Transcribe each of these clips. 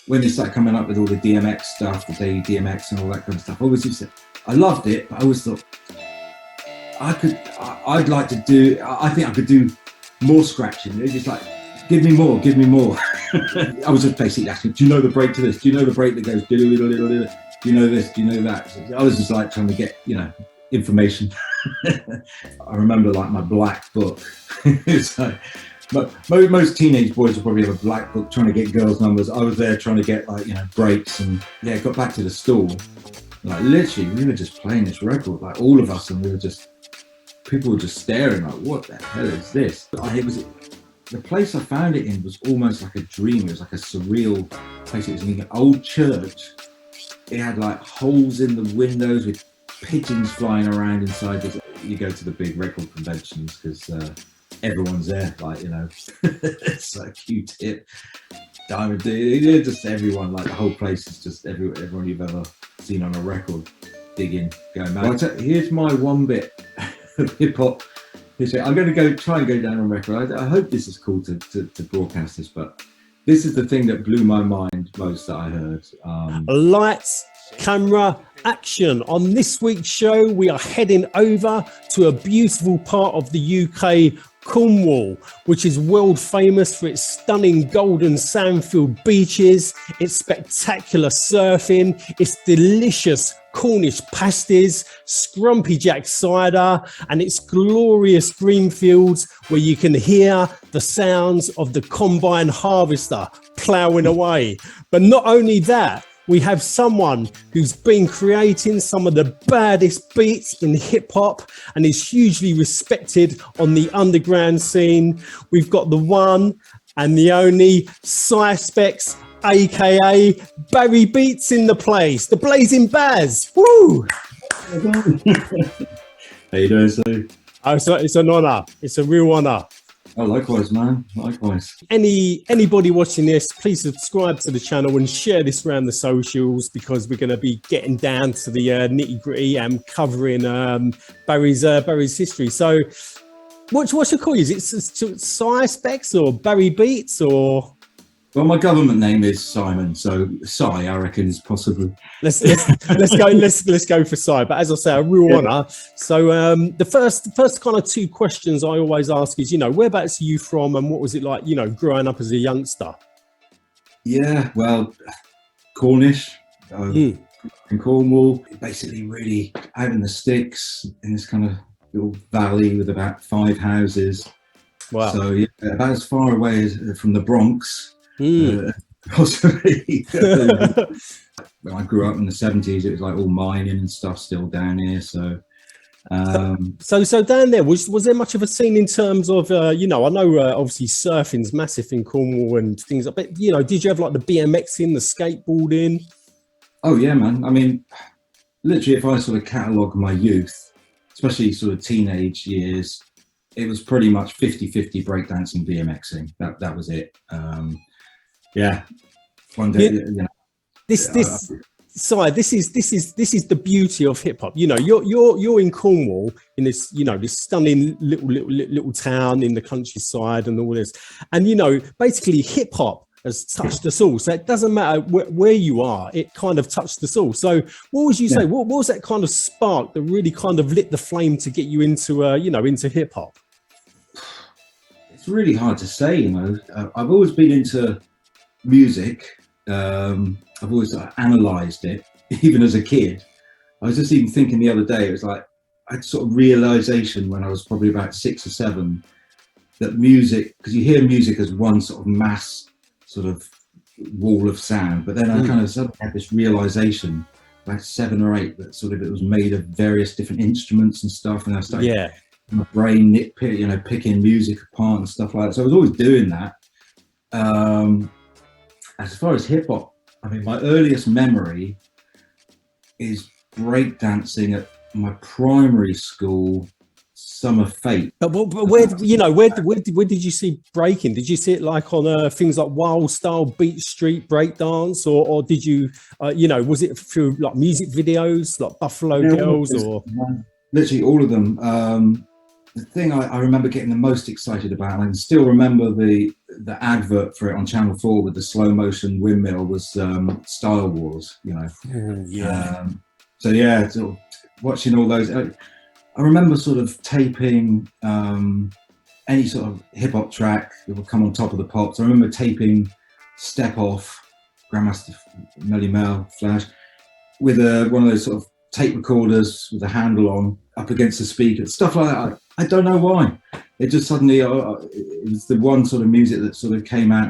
when they started coming up with all the DMX stuff, the Daily DMX and all that kind of stuff, I always used to, I loved it, but I always thought I'd like to do, I think I could do more scratching. It's just like, give me more. I was just basically asking, do you know the break to this? Do you know the break that goes, do you know this? Do you know that? So I was just like trying to get, information. I remember like my black book. It's like, but most teenage boys will probably have a black book trying to get girls' numbers. I was there trying to get like, breaks, and got back to the stall. Like literally, we were just playing this record, like all of us, and people were just staring like, what the hell is this? The place I found it in was almost like a dream. It was like a surreal place. It was in an old church. It had like holes in the windows with pigeons flying around inside. You go to the big record conventions because everyone's there, like, it's like Q-Tip, Diamond D, just everyone, like the whole place is just everyone you've ever seen on a record, Diggin, going mad. Here's my one bit of hip hop. I'm going to try and go down on record. I hope this is cool to broadcast this, but this is the thing that blew my mind most that I heard. Lights, camera, action. On this week's show, we are heading over to a beautiful part of the UK, Cornwall, which is world famous for its stunning golden sand-filled beaches, its spectacular surfing, its delicious Cornish pasties, Scrumpy Jack cider, and its glorious green fields where you can hear the sounds of the combine harvester ploughing away. But not only that, we have someone who's been creating some of the baddest beats in hip hop and is hugely respected on the underground scene. We've got the one and the only Spex, aka Barry Beats, in the place. The Blazing Baz. Woo! How you doing, Sue? Oh, it's an honour. It's a real honour. Oh, likewise, man. Likewise. Anybody watching this, please subscribe to the channel and share this around the socials, because we're going to be getting down to the nitty gritty and covering Barry's history. So, what you call you? Is it Spex or Barry Beats or? Well, my government name is Simon, so Cy, I reckon, is possible. Let's go for Cy. But as I say, a real honour. So the first kind of two questions I always ask is, whereabouts are you from, and what was it like, growing up as a youngster? Yeah, well, Cornish, in Cornwall, basically really out in the sticks in this kind of little valley with about 5 houses. Wow. So yeah, about as far away as from the Bronx. Possibly. When I grew up in the 70s, it was like all mining and stuff still down here. So down there, was there much of a scene in terms of I know obviously surfing's massive in Cornwall and things like that, but did you have like the BMXing, the skateboarding? Oh yeah, man. I mean, literally, if I sort of catalogue my youth, especially sort of teenage years, it was pretty much 50-50 breakdancing, BMXing. That was it. Yeah, one day, This is the beauty of hip hop. You're in Cornwall in this this stunning little town in the countryside and all this, and basically hip hop has touched us all. So it doesn't matter where you are, it kind of touched us all. So what would you say? What was that kind of spark that really kind of lit the flame to get you into into hip hop? It's really hard to say. I've always been into music. I've always analysed it, even as a kid. I was just even thinking the other day, it was like I had sort of realisation when I was probably about 6 or 7 that music, because you hear music as one sort of mass sort of wall of sound, but then I kind of suddenly had this realisation about 7 or 8 that sort of it was made of various different instruments and stuff, and I started my brain nitpick, picking music apart and stuff like that. So I was always doing that. As far as hip hop, I mean, my earliest memory is breakdancing at my primary school summer fete. But where did you see breaking? Did you see it like on things like Wild Style, Beat Street, Breakdance, or did you was it through like music videos like Buffalo Girls or? Literally all of them. the thing I remember getting the most excited about, and I can still remember the advert for it on Channel 4 with the slow motion windmill, was Style Wars, you know. So yeah, sort of watching all those. I remember sort of taping any sort of hip hop track that would come on top of the pops. I remember taping Step Off, Grandmaster Melly Mel, Flash, with one of those sort of tape recorders with a handle on up against the speaker, stuff like that. I don't know why. It just suddenly, it was the one sort of music that sort of came out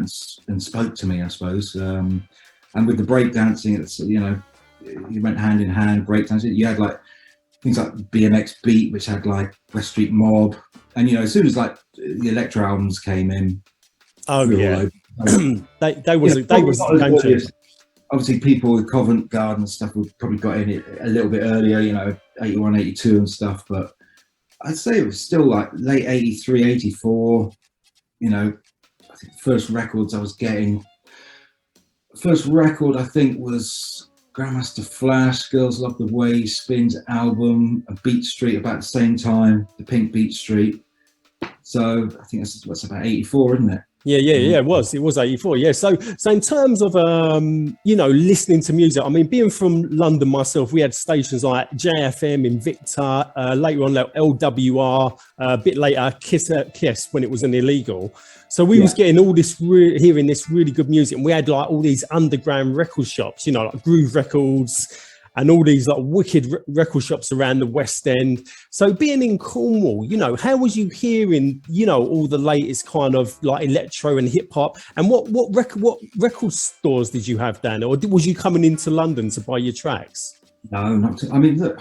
and spoke to me, I suppose. And with the breakdancing, it's, you know, you went hand in hand, breakdancing. You had like things like BMX Beat, which had like West Street Mob. And, you know, as soon as like the electro albums came in. Oh, yeah. they was a game changer. Obviously, people with Covent Garden and stuff would probably got in it a little bit earlier, you know, 81, 82 and stuff. But I'd say it was still like late 83, 84. You know, I think the first records I was getting. First record, I think, was Grandmaster Flash, Girls Love the Way, Spin's album, and Beat Street about the same time, the Pink Beat Street. So I think that's what's about 84, isn't it? Yeah, it was 84. Yeah. So in terms of you know, listening to music, I mean, being from London myself, we had stations like JFM, Invicta, later on LWR, a bit later Kiss when it was an illegal. So we was getting all this, hearing this really good music, and we had like all these underground record shops, you know, like Groove Records, and all these like wicked record shops around the West End. So being in Cornwall, you know, how was you hearing, you know, all the latest kind of like electro and hip hop? And what record stores did you have down there? Or was you coming into London to buy your tracks? No, I mean, look,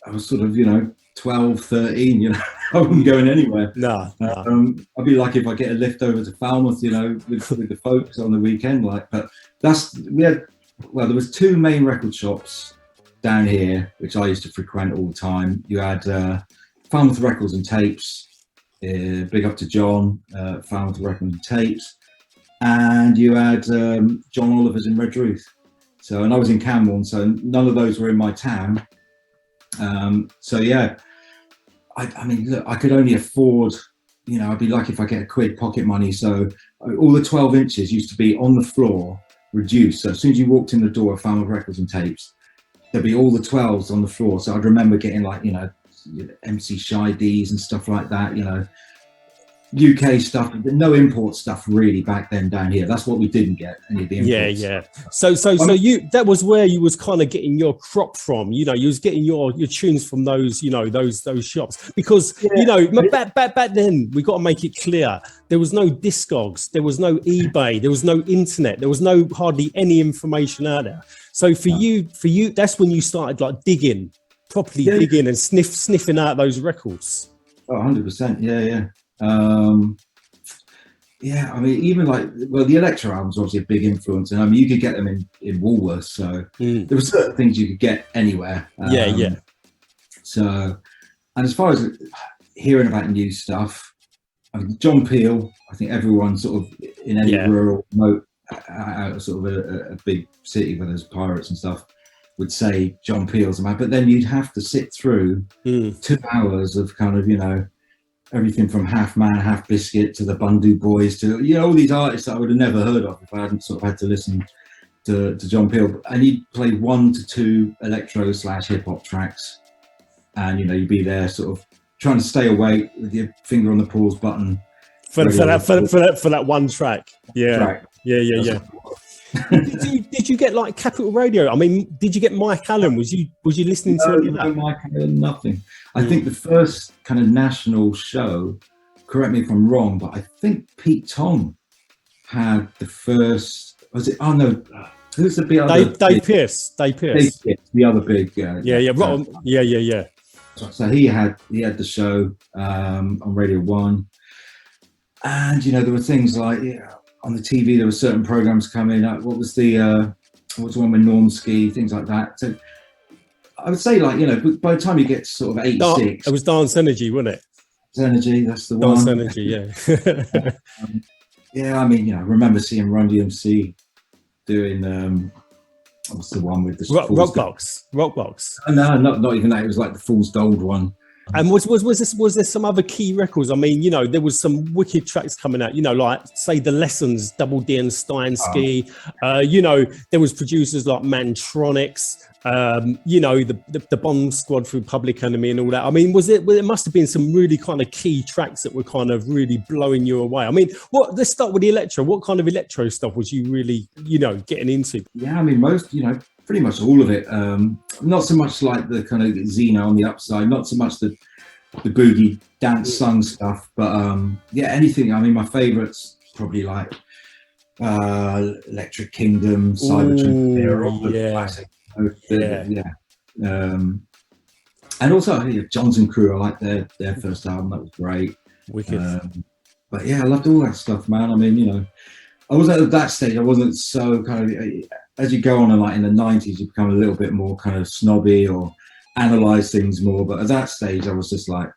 I was sort of, you know, 12, 13, you know, I wasn't going anywhere. No. I'd be lucky if I get a lift over to Falmouth, you know, with the folks on the weekend, like, but there was two main record shops down here, which I used to frequent all the time. You had Falmouth Records and Tapes, big up to John, Falmouth Records and Tapes, and you had John Oliver's in Redruth. So, and I was in Camborne, so none of those were in my town. So yeah, I mean, look, I could only afford, you know, I'd be lucky if I get a quid pocket money. So all the 12 inches used to be on the floor, reduced. So as soon as you walked in the door of Falmouth Records and Tapes, there'd be all the 12s on the floor. So I'd remember getting like, you know, MC Shy D's and stuff like that, you know, UK stuff, no import stuff really back then down here. That's what we didn't get, any of the imports. Yeah. So you, that was where you was kind of getting your crop from, you know, you was getting your tunes from those, you know, those shops, because you know, back then we got to make it clear, there was no Discogs, there was no eBay, there was no internet, there was no hardly any information out there. So for you, that's when you started like digging and sniffing out those records. Oh, 100%. Yeah. I mean, even like, well, the electro albums obviously a big influence, and I mean, you could get them in Woolworths, so there were certain things you could get anywhere. So, and as far as hearing about new stuff, I mean, John Peel, I think everyone sort of in any rural remote sort of a big city where there's pirates and stuff would say John Peel's a man, but then you'd have to sit through 2 hours of kind of, you know, everything from Half Man, Half Biscuit to the Bundu Boys to, you know, all these artists that I would have never heard of if I hadn't sort of had to listen to John Peel. And he'd play 1 to 2 electro / hip hop tracks, and you know, you'd be there sort of trying to stay awake with your finger on the pause button for that one track. Yeah. Did you get like Capital Radio? I mean, did you get Mike Allen? Was you listening to any of that? No, Mike Allen, nothing. I think the first kind of national show, correct me if I'm wrong, but I think Pete Tong had the first. Was it? Oh no, who's the big? Dave Pearce. The other big. Yeah. So he had the show on Radio 1, and you know, there were things like on the TV, there were certain programs coming up. What was the one with Norm Ski, things like that. So I would say, like, you know, by the time you get to sort of 86, it was Dance Energy, wasn't it? Dance Energy, that's the Dance one. Energy, yeah. Yeah, I mean, you know, I remember seeing Run DMC doing what's the one with the Rockbox. No, not even that. It was like the Fool's Gold one. And was there some other key records? I mean, there was some wicked tracks coming out. Like say the Lessons, Double D and Steinsky. There was producers like Mantronics. The Bomb Squad through Public Enemy and all that. I mean, there must have been some really kind of key tracks that were kind of really blowing you away. I mean, let's start with the electro. What kind of electro stuff was you really, getting into? Yeah, I mean, pretty much all of it. Not so much like the kind of Xeno on the upside, not so much the boogie dance sung stuff, but anything. I mean, my favourites probably like Electric Kingdom, Cybertron, all the classic. And also Johnson Crew. I like their first album. That was great. Wicked. But yeah, I loved all that stuff, man. I mean, I wasn't at that stage. I wasn't so kind of, as you go on, and like in the 90s, you become a little bit more kind of snobby or analyze things more. But at that stage, I was just like,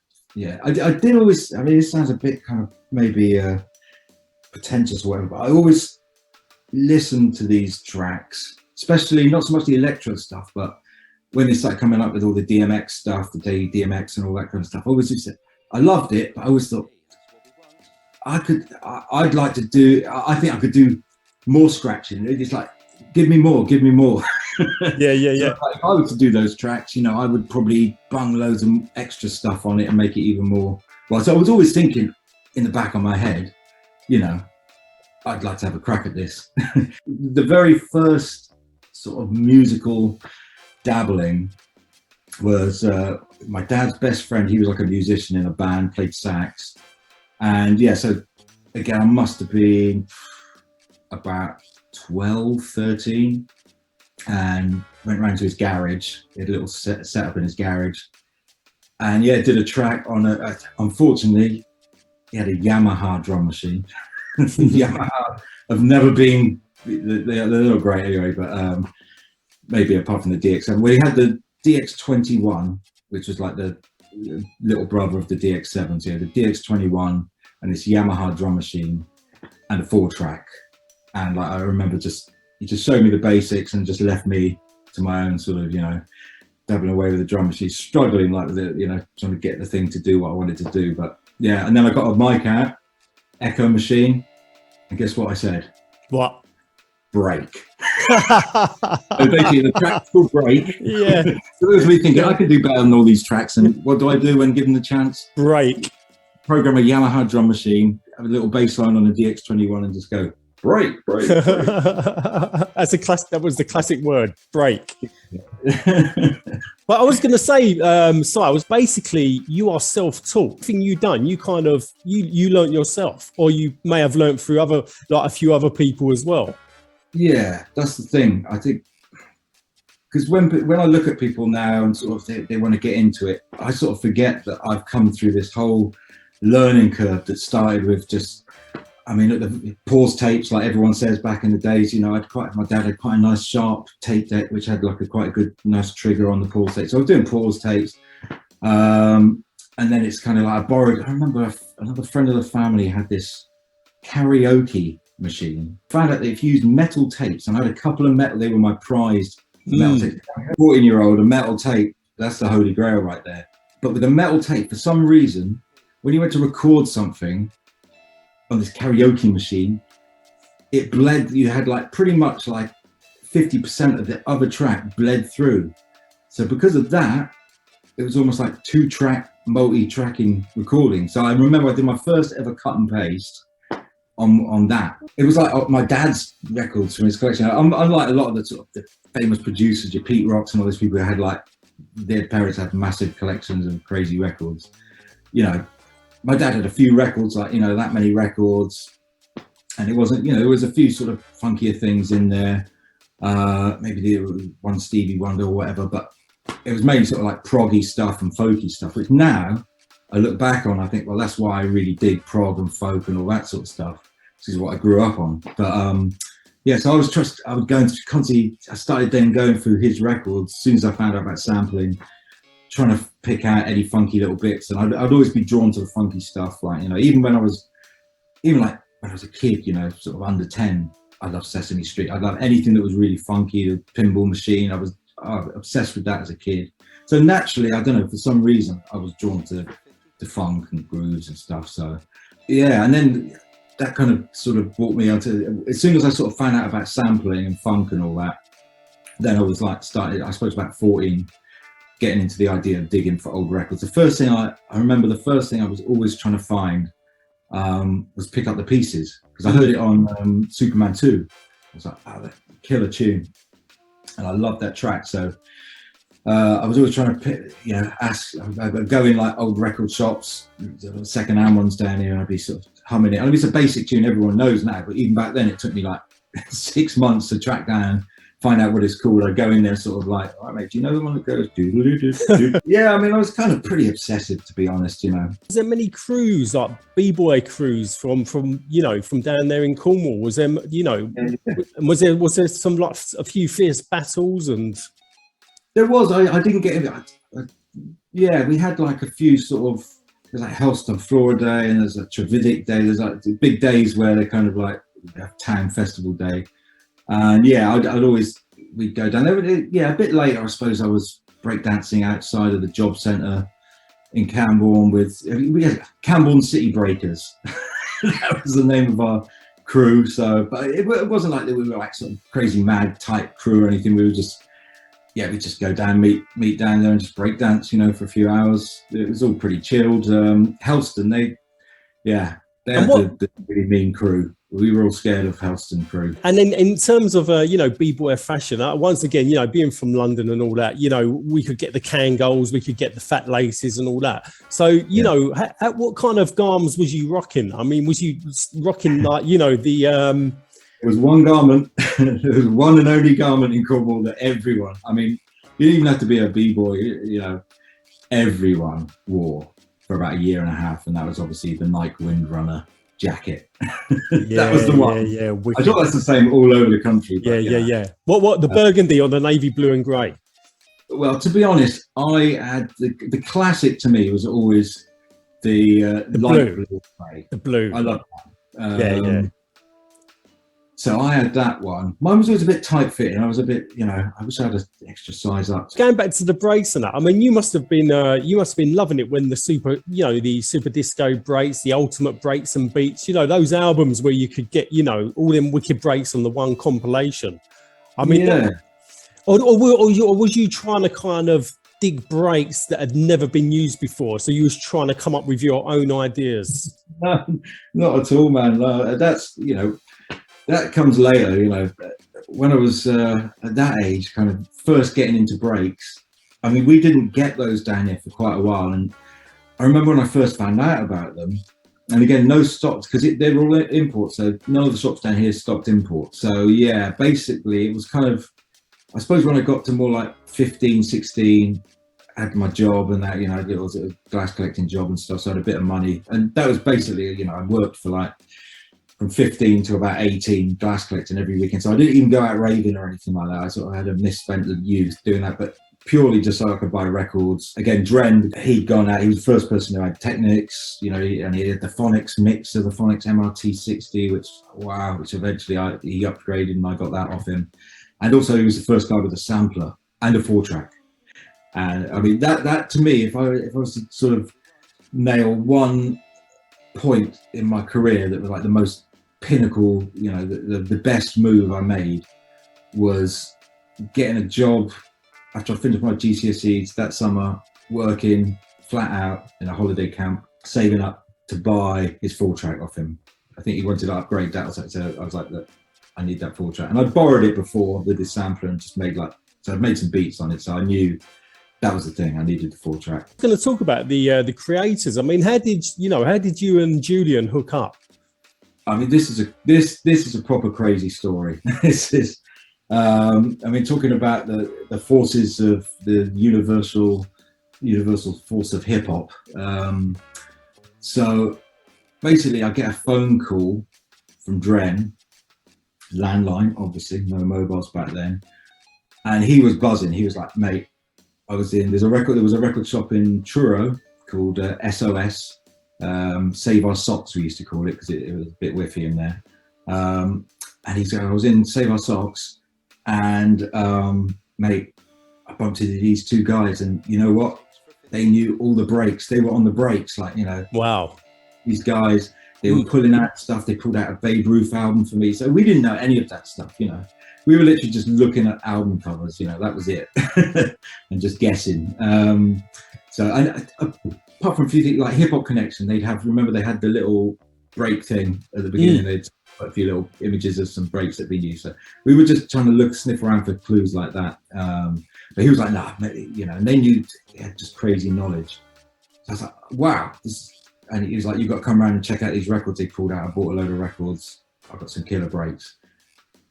I did always. I mean, it sounds a bit kind of maybe pretentious or whatever, but I always listened to these tracks. Especially not so much the electro stuff, but when they started coming up with all the DMX stuff, the Daily DMX and all that kind of stuff, I loved it, but I always thought I think I could do more scratching. It's like, give me more. Yeah. So, like, if I were to do those tracks, I would probably bung loads of extra stuff on it and make it even more. Well, so I was always thinking in the back of my head, I'd like to have a crack at this. The very first sort of musical dabbling was my dad's best friend. He was like a musician in a band, played sax, and so again, I must have been about 12, 13, and went round to his garage. He had a little set up in his garage, and did a track on unfortunately he had a Yamaha drum machine. Yamaha have never been, they're not great anyway, but maybe apart from the DX7. We had the DX21, which was like the little brother of the DX7. So the DX21 and this Yamaha drum machine and a 4-track. And like I remember he just showed me the basics and just left me to my own sort of, dabbling away with the drum machine, struggling like trying to get the thing to do what I wanted to do. But and then I got a mic out, Echo Machine, and guess what I said? What? Break. So basically the track's called Break. Yeah. So it was me thinking I could do better than all these tracks, and what do I do when given the chance? Break. Program a Yamaha drum machine, have a little bass line on the DX21 and just go break. That's a classic. That was the classic word, break. But I was going to say, I was basically, you are self-taught. Everything you done, you kind of you learnt yourself, or you may have learnt through a few other people as well. Yeah, that's the thing. I think because when I look at people now and sort of they want to get into it, I sort of forget that I've come through this whole learning curve that started with just. I mean, at the pause tapes, like everyone says back in the days, my dad had quite a nice sharp tape deck, which had like quite a good, nice trigger on the pause tape. So I was doing pause tapes. And then it's kind of like I remember another friend of the family had this karaoke machine. Found out that if you used metal tapes, and I had a couple of they were my prized metal tapes. 14-year-old, a metal tape, that's the holy grail right there. But with a metal tape, for some reason, when you went to record something, on this karaoke machine, it bled. You had like pretty much like 50% of the other track bled through. So because of that, it was almost like 2-track multi-tracking recording. So I remember I did my first ever cut and paste on that. It was like my dad's records from his collection. Unlike a lot of the sort of the famous producers, your Pete Rocks and all those people who had like their parents had massive collections of crazy records. My dad had a few records, like, that many records. And it wasn't, there was a few sort of funkier things in there. Maybe the one Stevie Wonder or whatever, but it was mainly sort of like proggy stuff and folky stuff, which now I look back on, I think, well, that's why I really dig prog and folk and all that sort of stuff. This is what I grew up on. But so I was going to constantly, I started then going through his records as soon as I found out about sampling, trying to pick out any funky little bits, and I'd always be drawn to the funky stuff. Like, even when I was a kid, sort of under 10, I loved Sesame Street. I loved anything that was really funky. The Pinball Machine, I was obsessed with that as a kid. So naturally, I don't know, for some reason, I was drawn to funk and grooves and stuff. So yeah, and then that kind of sort of brought me onto, as soon as I sort of found out about sampling and funk and all that, then I was like I suppose about 14, getting into the idea of digging for old records. The first thing I remember, the first thing I was always trying to find was Pick Up the Pieces, because I heard it on Superman 2. I was like, oh, that killer tune. And I loved that track. So I was always trying to, I'd go in like old record shops, second-hand ones down here, and I'd be sort of humming it. I mean, it's a basic tune everyone knows now, but even back then it took me like 6 months to track down, find out what it's called. I'd go in there sort of like, all right, mate, do you know the one that goes doo-doo-doo-doo? Yeah, I mean, I was kind of pretty obsessive, to be honest, you know. Was there many crews, like b-boy crews from down there in Cornwall? Was there, was there some, like, a few fierce battles? And there was. I didn't get it. Yeah, we had like a few sort of, there's like Helston Flora Day, and there's a Trevidic Day. There's like big days where they're kind of like town festival day. And yeah, we'd go down there. Yeah, a bit later, I suppose I was breakdancing outside of the job centre in Camborne we had Camborne City Breakers. That was the name of our crew. So, but it wasn't like that we were like some crazy mad type crew or anything. We just go down, meet down there and just breakdance, for a few hours. It was all pretty chilled. Helston, they had the really mean crew. We were all scared of Helston crew. And then in terms of, b-boy fashion, once again, being from London and all that, we could get the Kangols, we could get the fat laces and all that. So, what kind of garments was you rocking? I mean, was you rocking like, the... It was one garment. There was one and only garment in Cornwall that everyone, I mean, you didn't even have to be a b-boy, everyone wore for about a year and a half. And that was obviously the Nike Windrunner jacket. That was the one. Yeah. I thought that's the same all over the country. But, yeah. What the burgundy or the navy blue and grey? Well, to be honest, I had the classic to me was always the light blue. The blue. I love that. So I had that one. Mine was always a bit tight fitting. I was a bit, I wish I had an extra size up. Going back to the breaks and that, I mean, you must have been loving it when the super disco breaks, the ultimate breaks and beats, those albums where you could get, all them wicked breaks on the one compilation. I mean, or was you trying to kind of dig breaks that had never been used before? So you was trying to come up with your own ideas? No, not at all, man. No, that's, that comes later, when I was at that age, kind of first getting into breaks. I mean, we didn't get those down here for quite a while. And I remember when I first found out about them, and again, no stocks, because they were all imports. So none of the shops down here stocked imports. So yeah, basically it was kind of, I suppose when I got to more like 15, 16, I had my job and that, it was a glass collecting job and stuff. So I had a bit of money. And that was basically, I worked for like, from 15 to about 18, glass collecting every weekend. So I didn't even go out raving or anything like that. I sort of had a misspent youth doing that, but purely just so I could buy records. Again, Dren, he'd gone out. He was the first person who had Technics, and he had the Phonics mix of the Phonics MRT60, which eventually he upgraded and I got that off him. And also he was the first guy with a sampler and a 4-track. And I mean, that to me, if I was to sort of nail one point in my career that was like the most pinnacle, the best move I made was getting a job after I finished my GCSEs that summer, working flat out in a holiday camp, saving up to buy his 4-track off him. I think he wanted to upgrade that. So I was like, look, I need that 4-track. And I borrowed it before with his sampler and just made I'd made some beats on it. So I knew that was the thing. I needed the 4-track. I'm going to talk about the creators. I mean, how did you and Julian hook up? I mean, this is a proper crazy story. This is, talking about the forces of the universal force of hip hop. So basically, I get a phone call from Dren, landline, obviously, no mobiles back then, and he was buzzing. He was like, mate, there was a record shop in Truro called SOS, Save Our Socks, we used to call it, because it was a bit whiffy in there. And he's going, I was in Save Our Socks, and mate, bumped into these two guys, and you know what? They knew all the breaks. They were on the breaks, like, you know. Wow. These guys, they were pulling out stuff. They pulled out a Babe Ruth album for me. So we didn't know any of that stuff, you know. We were literally just looking at album covers, you know, that was it. And just guessing. So apart from a few things like Hip Hop Connection, they had the little break thing at the beginning. They'd put a few little images of some breaks that we used. So we were just trying to sniff around for clues like that. But he was like, nah, you know, and they knew he had just crazy knowledge. So I was like, wow. And he was like, you've got to come around and check out these records they pulled out. I bought a load of records. I've got some killer breaks.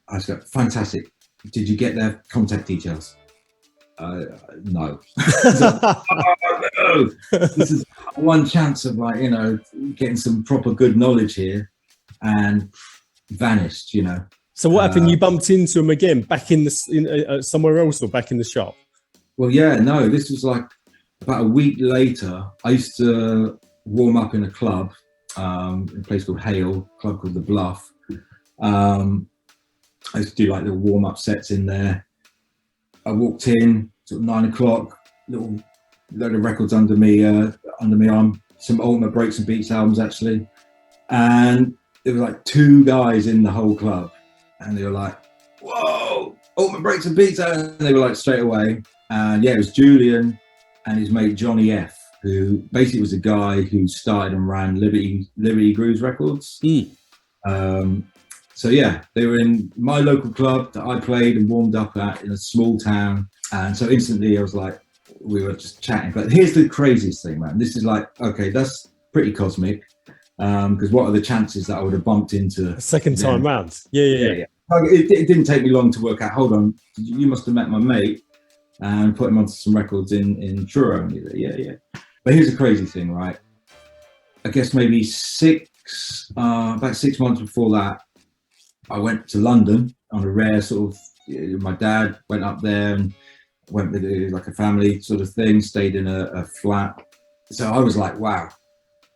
I was like, fantastic. Did you get their contact details? No. No. This is one chance of, like, you know, getting some proper good knowledge here, and vanished, you know. So what happened? You bumped into him again back in the somewhere else, or back in the shop? Well, yeah, no, this was like about a week later. I used to warm up in a club, in a place called Hale, a club called The Bluff. I used to do like little warm-up sets in there. I walked in sort of 9 o'clock, little load of records under me arm, some Ultimate Breaks and Beats albums actually, and there was like two guys in the whole club, and they were like, "Whoa, Ultimate Breaks and Beats!" And they were like straight away, and yeah, it was Julian and his mate Johnny F, who basically was a guy who started and ran Liberty Grooves Records. So yeah, they were in my local club that I played and warmed up at in a small town. And so instantly I was like, we were just chatting. But here's the craziest thing, man. This is like, okay, that's pretty cosmic. Because what are the chances that I would have bumped into... Second time round. Yeah. It didn't take me long to work out, hold on, you must have met my mate and put him onto some records in Truro. Yeah. But here's the crazy thing, right? I guess maybe about 6 months before that, I went to London on a rare sort of, my dad went up there and went with like a family sort of thing, stayed in a flat. So I was like, wow,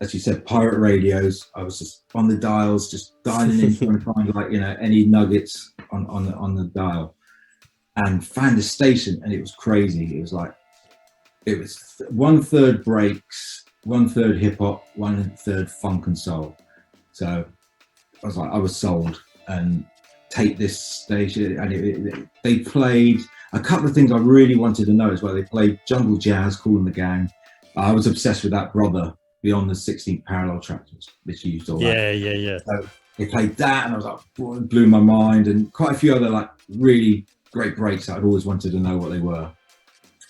as you said, pirate radios. I was just on the dials, just dialing in, trying to find, like, you know, any nuggets on the dial, and found a station, and it was crazy. It was like, it was 1/3 breaks, 1/3 hip hop, 1/3 funk and soul. So I was like, I was sold. And take this station, and they played a couple of things I really wanted to know as well. They played jungle jazz, Kool and the Gang. I was obsessed with that brother beyond the 16th parallel track, which used all that. Yeah. So they played that, and I was like, it blew my mind, and quite a few other like really great breaks that I'd always wanted to know what they were.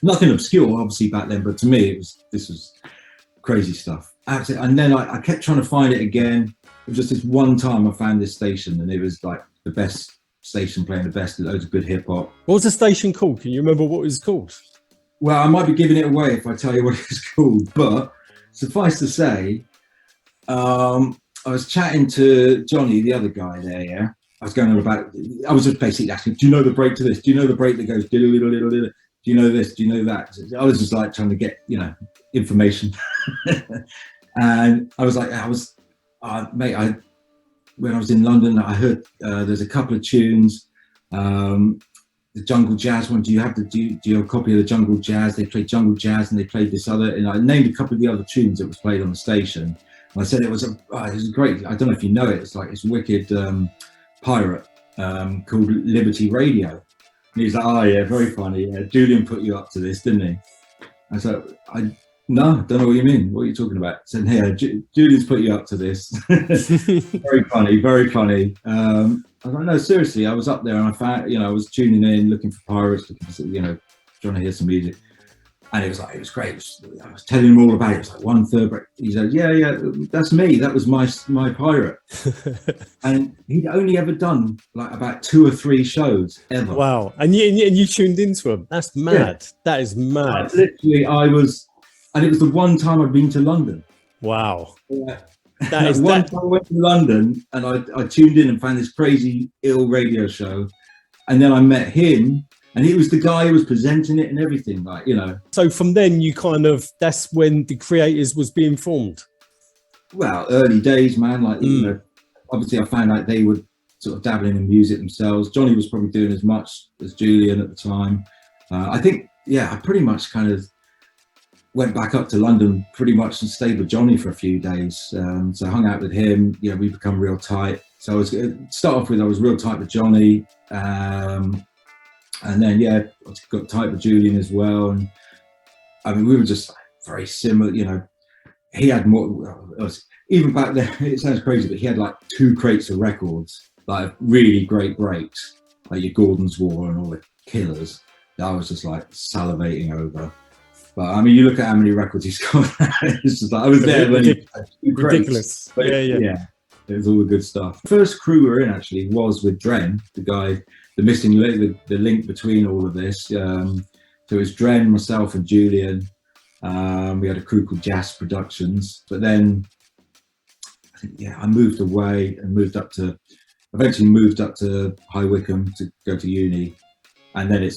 Nothing obscure, obviously, back then, but to me, this was crazy stuff. And then I kept trying to find it again. It was just this one time I found this station, and it was like the best station playing the best, loads of good hip hop. What was the station called? Can you remember what it was called? Well, I might be giving it away if I tell you what it was called, but suffice to say, I was chatting to Johnny, the other guy there, yeah? I was just basically asking, do you know the break to this? Do you know the break that goes do you know this? Do you know that? I was just like trying to get, you know, information. And I was like, mate, when I was in London, I heard there's a couple of tunes. The Jungle Jazz one, do you have a copy of the Jungle Jazz? They played Jungle Jazz, and they played this other, and I named a couple of the other tunes that was played on the station. And I said it was great. I don't know if you know it. It's like, it's wicked pirate called Liberty Radio. And he's like, oh yeah, very funny. Yeah, Julian put you up to this, didn't he? I said, no, don't know what you mean. What are you talking about? I said, yeah, Julian's put you up to this. Very funny, very funny. I was like, no, seriously, I was up there and I found, I was tuning in, looking for pirates, looking for, trying to hear some music. And it was great. I was telling him all about it. It was like 1/3 break. He said, yeah, that's me. That was my pirate. And he'd only ever done like about 2 or 3 shows ever. Wow. And you tuned into him. That's mad. Yeah. That is mad. Literally, and it was the one time I'd been to London. Wow. Yeah. Time I went to London and I tuned in and found this crazy ill radio show. And then I met him. And he was the guy who was presenting it and everything, So from then, that's when the Creators was being formed. Well, early days, man. Obviously I found out they were sort of dabbling in music themselves. Johnny was probably doing as much as Julian at the time. I think yeah, I pretty much kind of went back up to London pretty much and stayed with Johnny for a few days. So I hung out with him. You know, we become real tight. So I was I was real tight with Johnny, and then I got tight with Julian as well. And I mean, we were just very similar. You know, he had more. Even back then, it sounds crazy, but he had like 2 crates of records, like really great breaks, like your Gordon's War and all the killers. That I was just like salivating over. But I mean, you look at how many records he's got. It's just like I was there when ridiculous. But yeah, it was all the good stuff. The first crew we were in actually was with Dren, the guy, the missing link, the link between all of this. So it was Dren, myself, and Julian. We had a crew called Jazz Productions, but then I think I moved away and eventually moved up to High Wycombe to go to uni. And then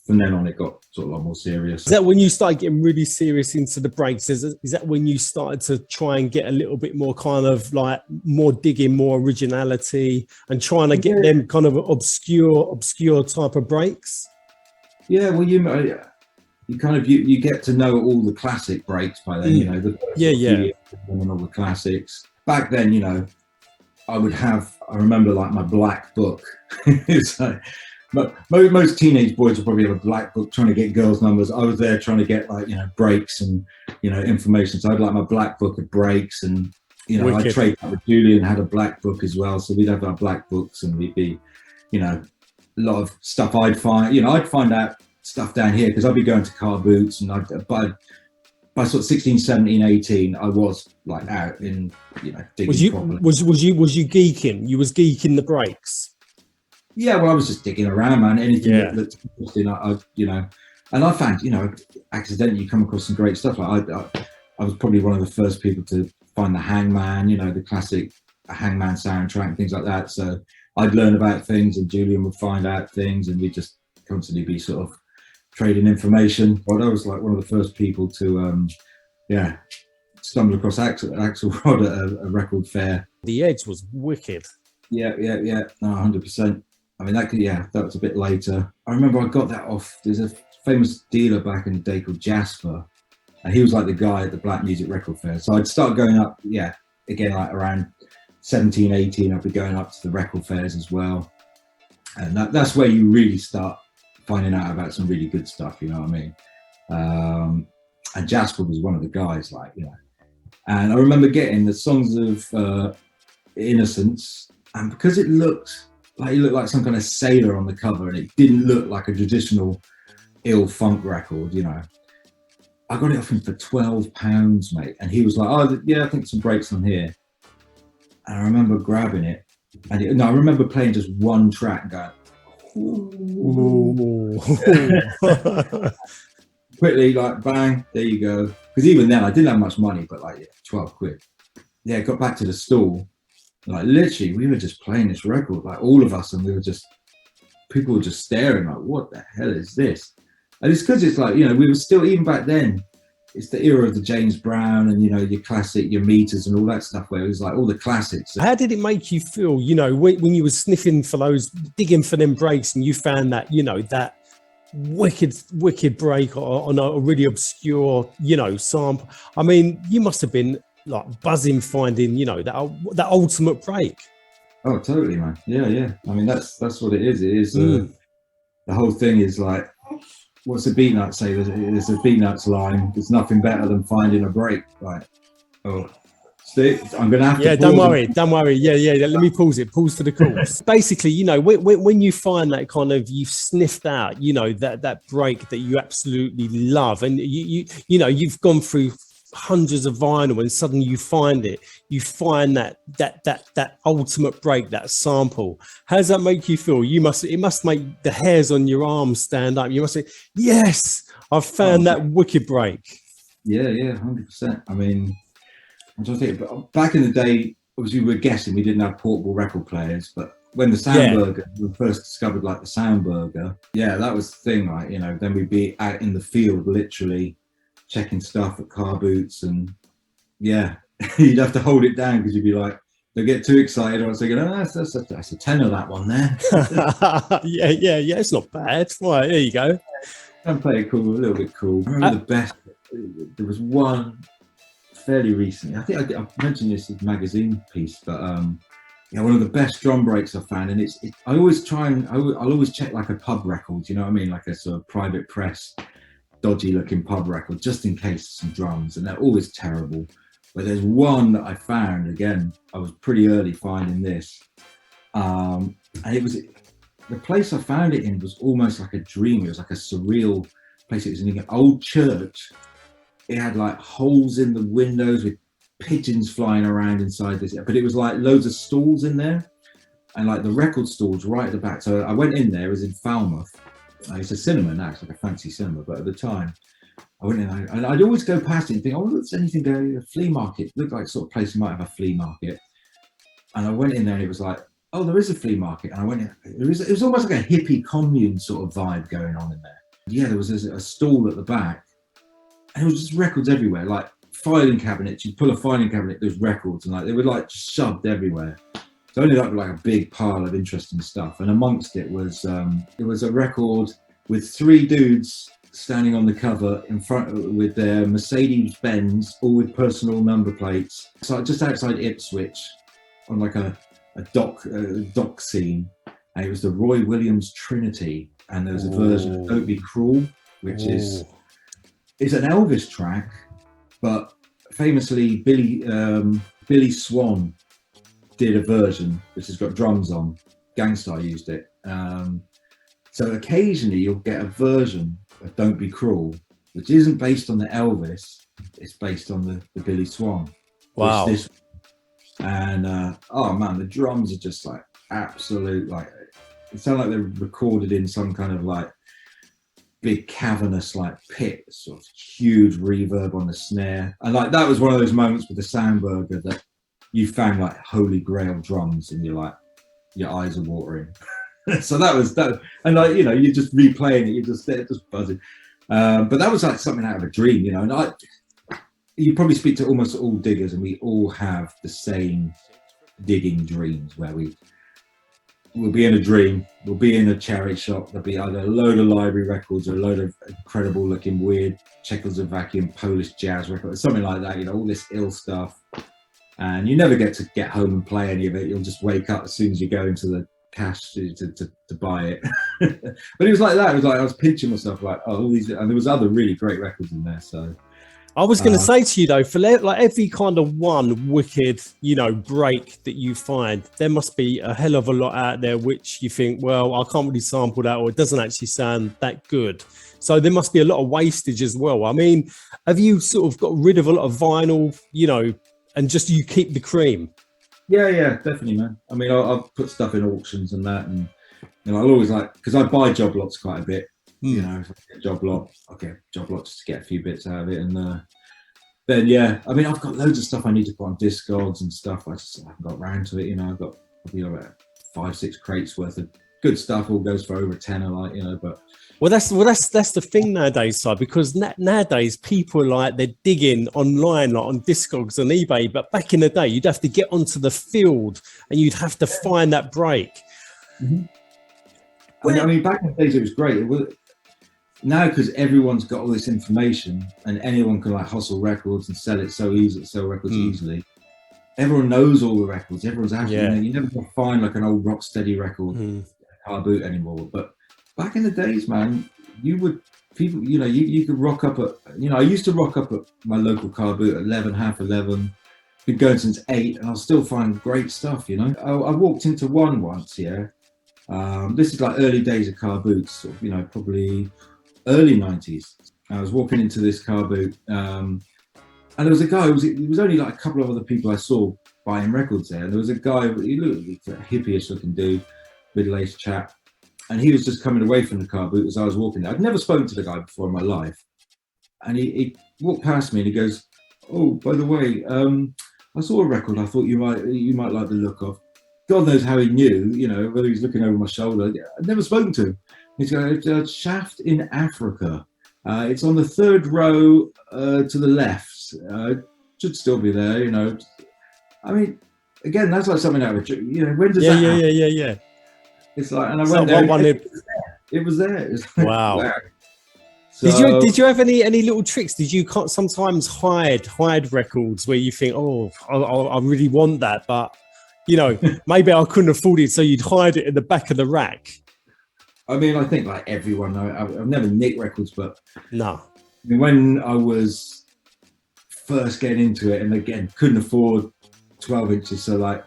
from then on, it got sort of a lot more serious. Is that when you started getting really serious into the breaks? Is that when you started to try and get a little bit more kind of like more digging, more originality, and trying to get them kind of obscure type of breaks? Yeah, well, you kind of you get to know all the classic breaks by then. You know, and all the classics. Back then, you know, I remember like my black book. It's like, but most teenage boys will probably have a black book trying to get girls' numbers. I was there trying to get like, you know, breaks and, you know, information. So I'd like my black book of breaks, and, you know, I traded up with Julian, had a black book as well. So we'd have our black books, and we'd be, you know, a lot of stuff I'd find out stuff down here because I'd be going to car boots, and by sort of 16, 17, 18, I was like out in, you know, digging properly. Was you geeking? You was geeking the breaks? Yeah, well, I was just digging around, man. Anything that looked interesting, I you know, and I found, you know, accidentally come across some great stuff. Like I was probably one of the first people to find the Hangman, you know, the classic Hangman soundtrack and things like that. So I'd learn about things, and Julian would find out things, and we'd just constantly be sort of trading information. But I was like one of the first people to, stumble across Axel Rod at a record fair. The Edge was wicked. Yeah, no, 100%. I mean, that was a bit later. I remember I got that off. There's a famous dealer back in the day called Jasper, and he was like the guy at the Black Music Record Fair. So I'd start going up, again, like around 17, 18, I'd be going up to the record fairs as well. And that's where you really start finding out about some really good stuff, you know what I mean? And Jasper was one of the guys, like, you know. And I remember getting the songs of Innocence, and because it looked like some kind of sailor on the cover, and it didn't look like a traditional ill funk record, you know. I got it off him for £12, mate, and he was like, "Oh, yeah, I think some breaks on here." And I remember grabbing it, and I remember playing just one track and going, "Ooh." Quickly, like, bang, there you go. Because even then, I didn't have much money, but like 12 quid. Yeah, got back to the stall. Like literally, we were just playing this record, like all of us, and people were just staring, like, what the hell is this? And it's because it's like, you know, we were still, even back then, it's the era of the James Brown and, you know, your classic, your Meters and all that stuff, where it was like all the classics. How did it make you feel, you know, when you were sniffing for those, digging for them breaks, and you found that, you know, that wicked break on a really obscure, you know, sample? I mean, you must have been like buzzing finding, you know, that ultimate break. Oh, totally, man. Yeah. I mean, that's what it is. It is the whole thing is like, what's the Beatnuts say? There's a Beatnuts line. There's nothing better than finding a break. Like, oh, see, I'm gonna have to. Yeah, don't worry. Yeah. Let me pause it. Pause for the calls. Basically, you know, when you find that kind of, you've sniffed out, you know, that break that you absolutely love, and you know, you've gone through hundreds of vinyl, and suddenly you find that ultimate break, that sample. How does that make you feel? It must make the hairs on your arms stand up. You must say, yes, I've found that wicked break. Yeah, 100%. I mean, I'm trying to think, but back in the day, obviously we were guessing, we didn't have portable record players, but when the Soundburger, we first discovered like the Soundburger, that was the thing, like, you know, then we'd be out in the field literally checking stuff at car boots, and you'd have to hold it down because you'd be like, they'll get too excited. I was thinking, that's a tenner, that one there. yeah, it's not bad. Right, there you go. and play it cool, a little bit cool. I remember the best. There was one fairly recently. I think I mentioned this in a magazine piece, but one of the best drum breaks I found, and I always try and I'll always check like a pub record. You know what I mean, like a sort of private press, dodgy looking pub record, just in case some drums, and they're always terrible. But there's one that I found. Again, I was pretty early finding this, and it was. The place I found it in was almost like a dream. It was like a surreal place. It was in an old church. It had like holes in the windows with pigeons flying around inside this, but it was like loads of stalls in there, and like the record stalls right at the back. So I went in there. It was in Falmouth. It's a cinema now. It's like a fancy cinema, but at the time I went in and I'd always go past it and think, oh, there's anything going. A flea market. It looked like sort of place you might have a flea market. And I went in there and it was like, oh, there is a flea market. And I went in, it was almost like a hippie commune sort of vibe going on in there. Yeah, there was a stall at the back, and it was just records everywhere, like filing cabinets. You'd pull a filing cabinet, there's records, and like they were like shoved everywhere. So I ended up with like a big pile of interesting stuff. And amongst it was a record with three dudes standing on the cover in front with their Mercedes Benz, all with personal number plates. So just outside Ipswich, on like a dock scene, and it was the Roy Williams Trinity, and there was a version of Don't Be Cruel, which is an Elvis track, but famously Billy Swan did a version which has got drums on. Gangstar used it, so occasionally you'll get a version of Don't Be Cruel which isn't based on the Elvis, it's based on the Billy Swan. Wow. And oh man, the drums are just like absolute, like it sounds like they're recorded in some kind of like big cavernous like pit, sort of huge reverb on the snare. And like that was one of those moments with the Soundburger that you found like holy grail drums and you're like, your eyes are watering. So that was that, and like, you know, you're just replaying it, you're just there just buzzing. But that was like something out of a dream, you know. And you probably speak to almost all diggers, and we all have the same digging dreams where we'll be in a dream, we'll be in a charity shop, there'll be either a load of library records or a load of incredible looking weird Czechoslovakian Polish jazz records, something like that, you know, all this ill stuff. And you never get to get home and play any of it. You'll just wake up as soon as you go into the cash to buy it. But it was like that. It was like I was pinching myself like, oh, all these, and there was other really great records in there. So I was going to say to you though, for like every kind of one wicked, you know, break that you find, there must be a hell of a lot out there which you think, well, I can't really sample that, or it doesn't actually sound that good. So there must be a lot of wastage as well. I mean, have you sort of got rid of a lot of vinyl, you know, and just you keep the cream? Yeah, definitely, man. I mean, I'll put stuff in auctions and that, and you know, I'll always like, because I buy job lots quite a bit. You know, if I get a job lot, I'll get a job lot just to get a few bits out of it. And then, yeah, I mean, I've got loads of stuff I need to put on Discogs and stuff. I just haven't got around to it, you know. I've got probably about 5-6 crates worth of good stuff, all goes for over 10, like, you know, but. Well, that's the thing nowadays, Si, because nowadays people are like, they're digging online, like on Discogs and eBay. But back in the day, you'd have to get onto the field and you'd have to find that break. Mm-hmm. Well, I mean, back in the days, it was great. Now, because everyone's got all this information and anyone can like hustle records and sell it so easy, sell records easily. Everyone knows all the records. Everyone's actually, you know, you never can find like an old Rocksteady record car boot anymore. But back in the days, man, you could rock up at, you know, I used to rock up at my local car boot at 11, half 11. Been going since 8, and I'll still find great stuff, you know. I walked into one once, yeah. This is like early days of car boots, sort of, you know, probably early 90s. I was walking into this car boot, and there was a guy, it was only like a couple of other people I saw buying records there. And there was a guy, he looked like a hippie-ish looking dude, middle-aged chap. And he was just coming away from the car boot as I was walking there. I'd never spoken to the guy before in my life. And he walked past me and he goes, oh, by the way, I saw a record I thought you might like the look of. God knows how he knew, you know, whether he's looking over my shoulder. I'd never spoken to him. He's going, Shaft in Africa. It's on the 3rd row to the left. Should still be there, you know. I mean, again, that's like something out of a, you know, when does that happen? Yeah. It's like, and I went there. It was there. It was like, wow. So Did you have any little tricks? Did you sometimes hide records where you think, oh, I really want that, but maybe I couldn't afford it, so you'd hide it in the back of the rack? I mean, I think like everyone, I've never nicked records, but No. I mean, when I was first getting into it, and again couldn't afford 12 inches, so like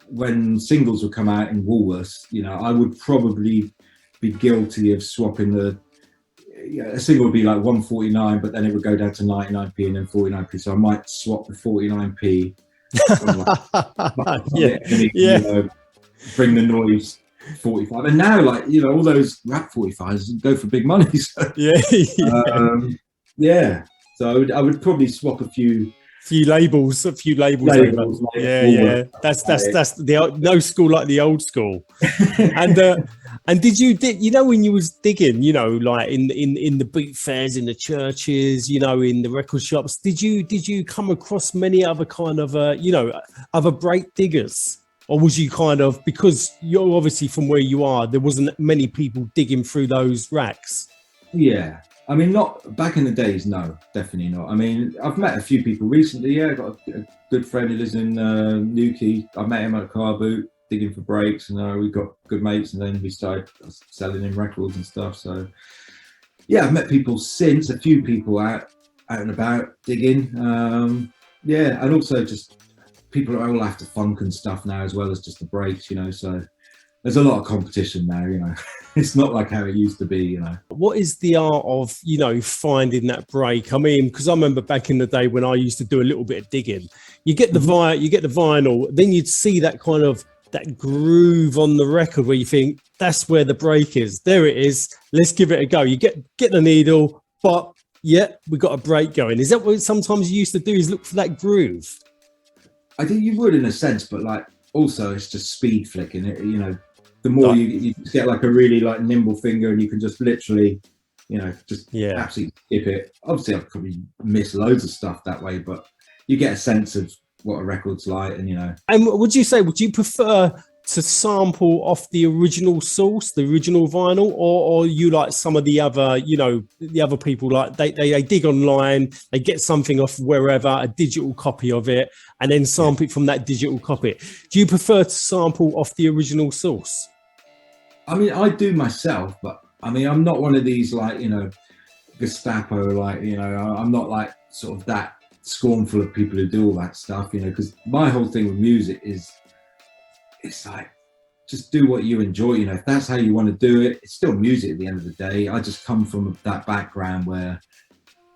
when singles would come out in Woolworths, I would probably be guilty of swapping a single would be like 149, but then it would go down to 99p and then 49p. So I might swap the 49p. Bring the noise 45. And now, like, all those rap 45s go for big money. So, yeah. So I would probably swap a few labels over. Yeah. That's the no school like the old school. And did when you was digging, like in the boot fairs, in the churches, in the record shops, did you come across many other kind of other break diggers? Or was you kind of, because you're obviously from where you are, there wasn't many people digging through those racks? Yeah. I mean, not back in the days, no, definitely not. I mean, I've met a few people recently. Yeah, I got a good friend who lives in Newquay. I met him at a car boot digging for breaks, and we got good mates, and then we started selling him records and stuff. So, yeah, I've met people since, a few people out and about digging. Yeah, and also just people are all after funk and stuff now, as well as just the breaks, so there's a lot of competition now, It's not like how it used to be, What is the art of, finding that break? I mean, because I remember back in the day when I used to do a little bit of digging, you get the vinyl, then you'd see that kind of that groove on the record where you think that's where the break is. There it is. Let's give it a go. You get the needle, but yeah, we got a break going. Is that what sometimes you used to do? Is look for that groove? I think you would in a sense, but like also it's just speed flicking it. The more you get like a really like nimble finger, and you can just literally, absolutely skip it. Obviously, I've probably missed loads of stuff that way, but you get a sense of what a record's like, and And would you prefer to sample off the original source, the original vinyl, or you like some of the other, the other people, like they dig online, they get something off wherever, a digital copy of it, and then sample it from that digital copy? Do you prefer to sample off the original source? I mean, I do myself, but I mean, I'm not one of these like, Gestapo, like, I'm not like sort of that scornful of people who do all that stuff, because my whole thing with music is, it's like, just do what you enjoy, if that's how you want to do it. It's still music at the end of the day. I just come from that background where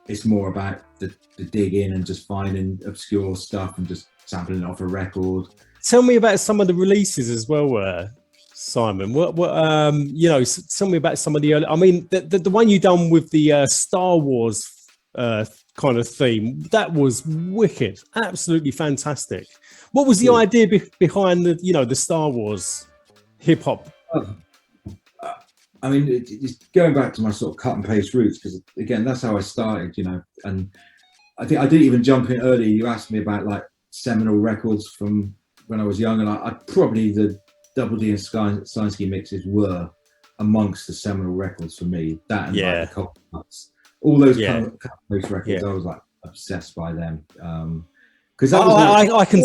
it's more about the digging and just finding obscure stuff and just sampling it off a record. Tell me about some of the releases as well, Simon. What tell me about some of the early, I mean, the one you done with the Star Wars kind of theme, that was wicked, absolutely fantastic. What was the idea behind the Star Wars hip hop? I mean, it's going back to my sort of cut and paste roots, because again, that's how I started, and I think I didn't even jump in early. You asked me about like seminal records from when I was young, and I probably the Double D and Science mixes were amongst the seminal records for me. That and like the Cold Cuts, all those cut and paste records, I was like obsessed by them. Because I can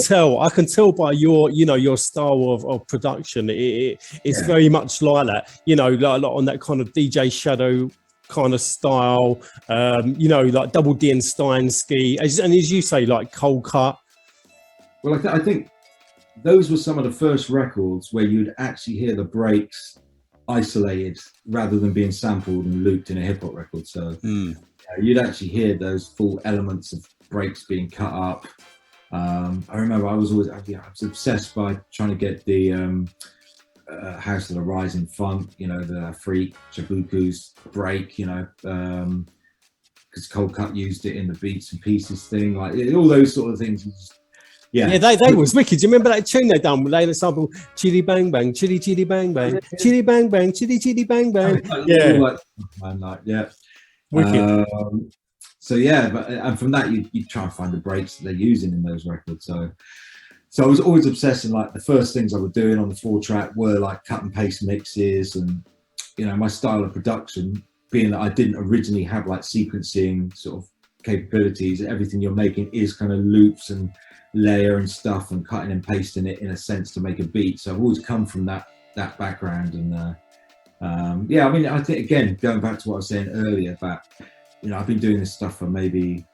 tell by your style of production. It's very much like that, like on that kind of DJ Shadow kind of style, like Double D and Steinsky, and as you say, like Cold Cut. Well, I think those were some of the first records where you'd actually hear the breaks isolated rather than being sampled and looped in a hip hop record. So you'd actually hear those full elements of breaks being cut up. I remember I was obsessed by trying to get the House of the Rising Funk, the Freak, Chabuku's break, because Cold Cut used it in the Beats and Pieces thing, like all those sort of things. Yeah, they was wicked. Do you remember that tune they done with the sample, chitty bang bang, chitty chitty bang bang, chitty bang bang, chitty chitty bang bang? Wicked. So but and from that you try and find the breaks that they're using in those records. So I was always obsessed, and like the first things I was doing on the 4-track were like cut and paste mixes, and my style of production being that I didn't originally have like sequencing sort of capabilities, everything you're making is kind of loops and layer and stuff and cutting and pasting it in a sense to make a beat. So I've always come from that background. And yeah, I mean, I think, again, going back to what I was saying earlier about, you know, I've been doing this stuff for maybe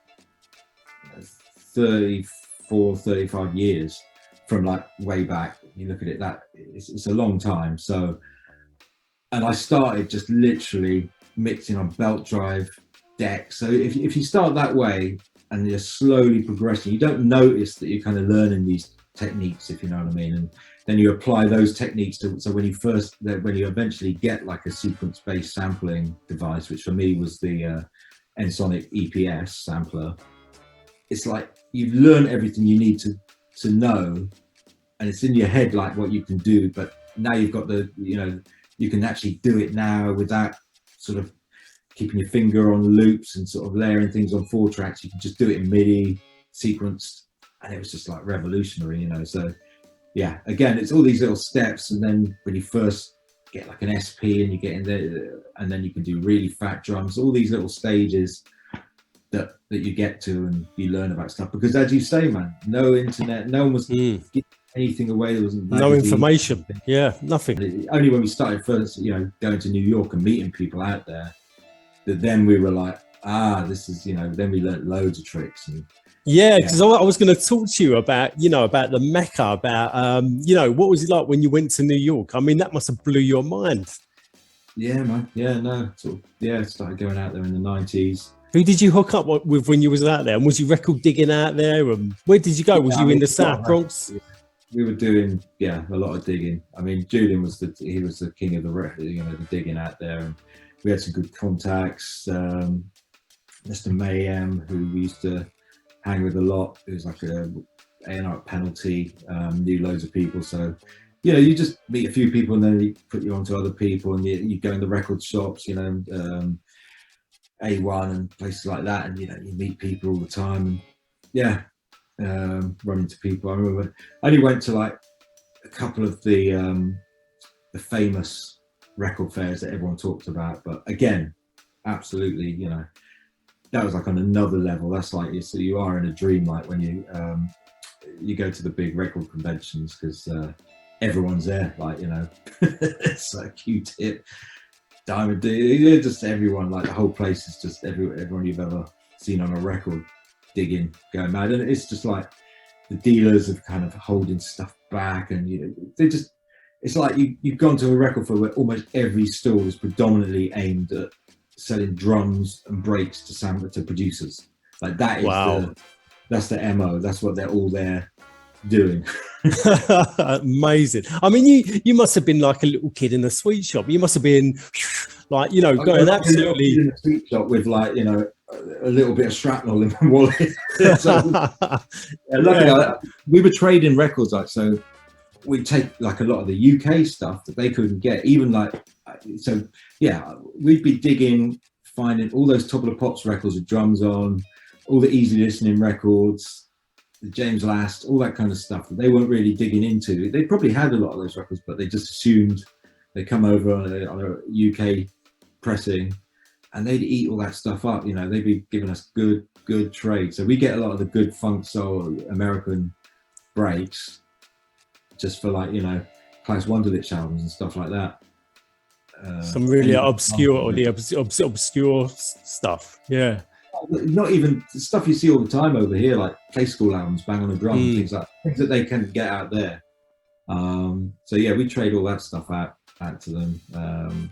34, 35 years, from like way back. You look at it, that it's a long time. So, and I started just literally mixing on belt drive decks. So if you start that way and you're slowly progressing, you don't notice that you're kind of learning these techniques, if you know what I mean. And then you apply those techniques to, so when you eventually get like a sequence-based sampling device, which for me was the Ensoniq EPS sampler, it's like you've learned everything you need to know, and it's in your head like what you can do, but now you've got the, you know, you can actually do it now without sort of keeping your finger on loops and sort of layering things on 4 tracks. You can just do it in MIDI sequenced, and it was just like revolutionary, you know. So yeah, again, it's all these little steps, and then when you first get like an SP and you get in there, and then you can do really fat drums, all these little stages that you get to, and you learn about stuff. Because as you say, man, no internet, no one was giving anything away. There wasn't no information. Yeah, nothing. Only when we started first, you know, going to New York and meeting people out there, that then we were like, this is, you know, then we learned loads of tricks. And yeah, because I was going to talk to you about, you know, about the Mecca, about, you know, what was it like when you went to New York? I mean, that must have blew your mind. Yeah, man. Yeah, no, sort of, yeah, started going out there in the 90s. Who did you hook up with when you was out there? And was you record digging out there? And where did you go? Was you in the South Bronx? We were doing, a lot of digging. I mean, Julian was the king of the, you know, the digging out there. And we had some good contacts. Mr. Mayhem, who we used to hang with a lot. It was like a A&R Penalty, knew loads of people. So, you know, you just meet a few people and then he put you onto other people, and you go in the record shops, you know, A1 and places like that, and you know, you meet people all the time, and run into people. I remember I only went to like a couple of the famous record fairs that everyone talked about, but again, absolutely, you know, that was like on another level. That's like, so you are in a dream, like when you go to the big record conventions, because everyone's there, like, you know. It's like Q-Tip, Diamond D, just everyone, like the whole place is just everyone you've ever seen on a record digging, going mad. And it's just like the dealers are kind of holding stuff back, and you know, they just, it's like you've gone to a record fair where almost every store is predominantly aimed at selling drums and breaks to producers. Like that is that's the MO. That's what they're all there doing. Amazing. I mean, you must have been like a little kid in a sweet shop. You must have been like, you know, going absolutely in a sweet shop with, like, you know, a little bit of shrapnel in my wallet. So, we were trading records, like, so we'd take like a lot of the UK stuff that they couldn't get, even like, so yeah, we'd be digging, finding all those Top of the Pops records with drums on, all the easy listening records, the James Last, all that kind of stuff that they weren't really digging into. They probably had a lot of those records, but they just assumed they come over on a UK pressing and they'd eat all that stuff up. You know, they'd be giving us good trade. So we get a lot of the good funk soul American breaks just for, like, you know, Klaus Wunderlich albums and stuff like that. Some really obscure or the obscure stuff. Yeah. Not even the stuff you see all the time over here, like Play School albums, Bang on a Drum, things that they can get out there. So yeah, we trade all that stuff out to them.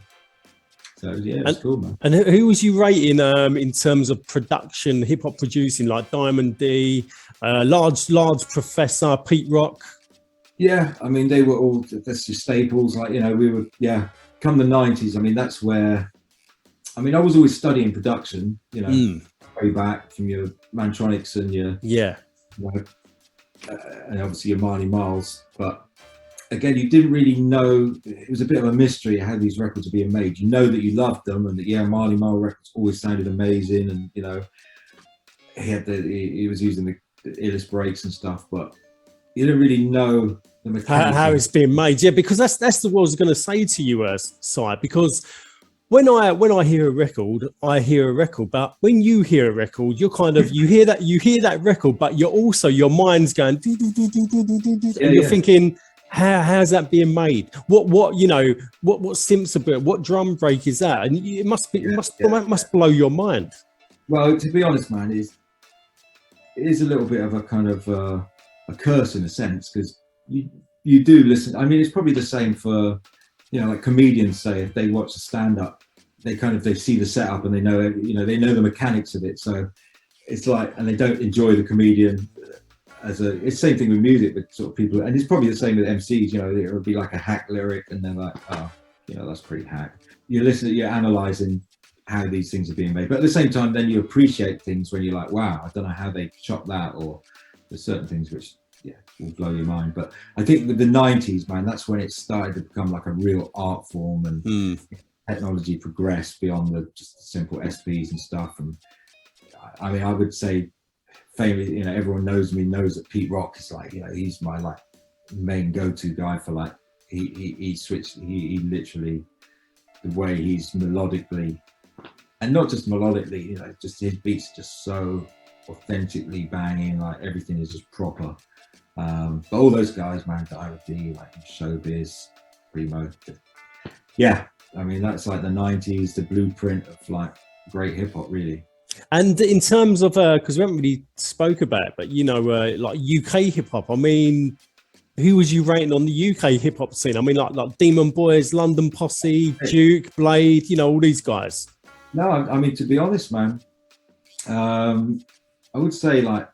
So yeah, it's cool, man. And who was you rating in terms of production, hip hop producing, like Diamond D, Large Professor, Pete Rock? Yeah, I mean, they were all, that's your staples. Like, you know, we were, come the 90s, I mean, that's where, I mean, I was always studying production, you know, way back from your Mantronics and your, you know, and obviously your Marley Marls. But again, you didn't really know, it was a bit of a mystery how these records are being made. You know that you loved them, and that, Marley Marl records always sounded amazing, and, you know, he was using the illest breaks and stuff, but you didn't really know the how it's being made. Yeah, because that's what I was going to say to you, Si, because when I hear a record, I hear a record. But when you hear a record, you're kind of you hear that record, but you're also your mind's going do, do, do, do, do, do, do, and you're thinking, how's that being made? What synths are built? What drum break is that? And it must blow your mind. Well, to be honest, man, it is a little bit of a kind of a curse in a sense, because you do listen. I mean, it's probably the same for, like comedians say, if they watch a stand-up, they see the setup and they know the mechanics of it. So it's like, and they don't enjoy the comedian it's the same thing with music with sort of people, and it's probably the same with MCs. It would be like a hack lyric, and they're like, oh, that's pretty hack. You're listening, you're analysing how these things are being made, but at the same time, then you appreciate things when you're like, wow, I don't know how they shot that, or there's certain things which will blow your mind. But I think with the 90s, man, that's when it started to become like a real art form, and technology progressed beyond the just simple SPs and stuff. And I mean, I would say famously, everyone knows that Pete Rock is like, he's my like main go-to guy for like, he switched, he literally, the way he's melodically, and not just melodically, just his beats are just so authentically banging, like everything is just proper. But all those guys, man, D, like Showbiz, Primo, I mean, that's like the 90s, the blueprint of like great hip hop, really. And in terms of, because we haven't really spoke about it, but like UK hip hop, I mean, who was you rating on the UK hip hop scene? I mean, like Demon Boys, London Posse, Duke, Blade, all these guys. No, I mean, to be honest, man, I would say like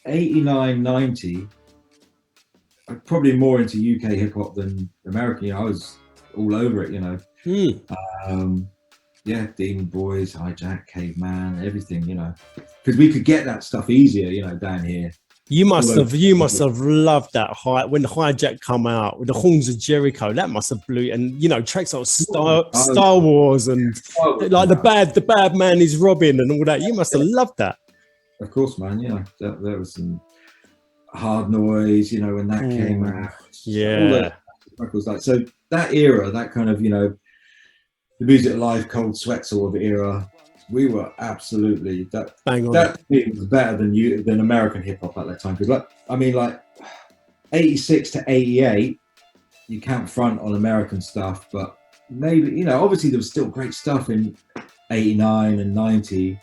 89, 90, I'm probably more into UK hip hop than American. I was all over it, Demon Boys, Hijack, Caveman, everything, because we could get that stuff easier, down here. You must have loved that when Hijack come out with the Horns of Jericho. That must have blew, and tracks like Star Wars and like the bad man is Robin and all that. You must have loved that. Of course, man. There was some Hard Noise, when that came out. All that records, like, so that era, that kind of the Music Alive, Cold Sweat sort of era, we were absolutely that was better than American hip hop at that time. Because like 86 to 88, you can't front on American stuff, but maybe obviously there was still great stuff in 89 and 90,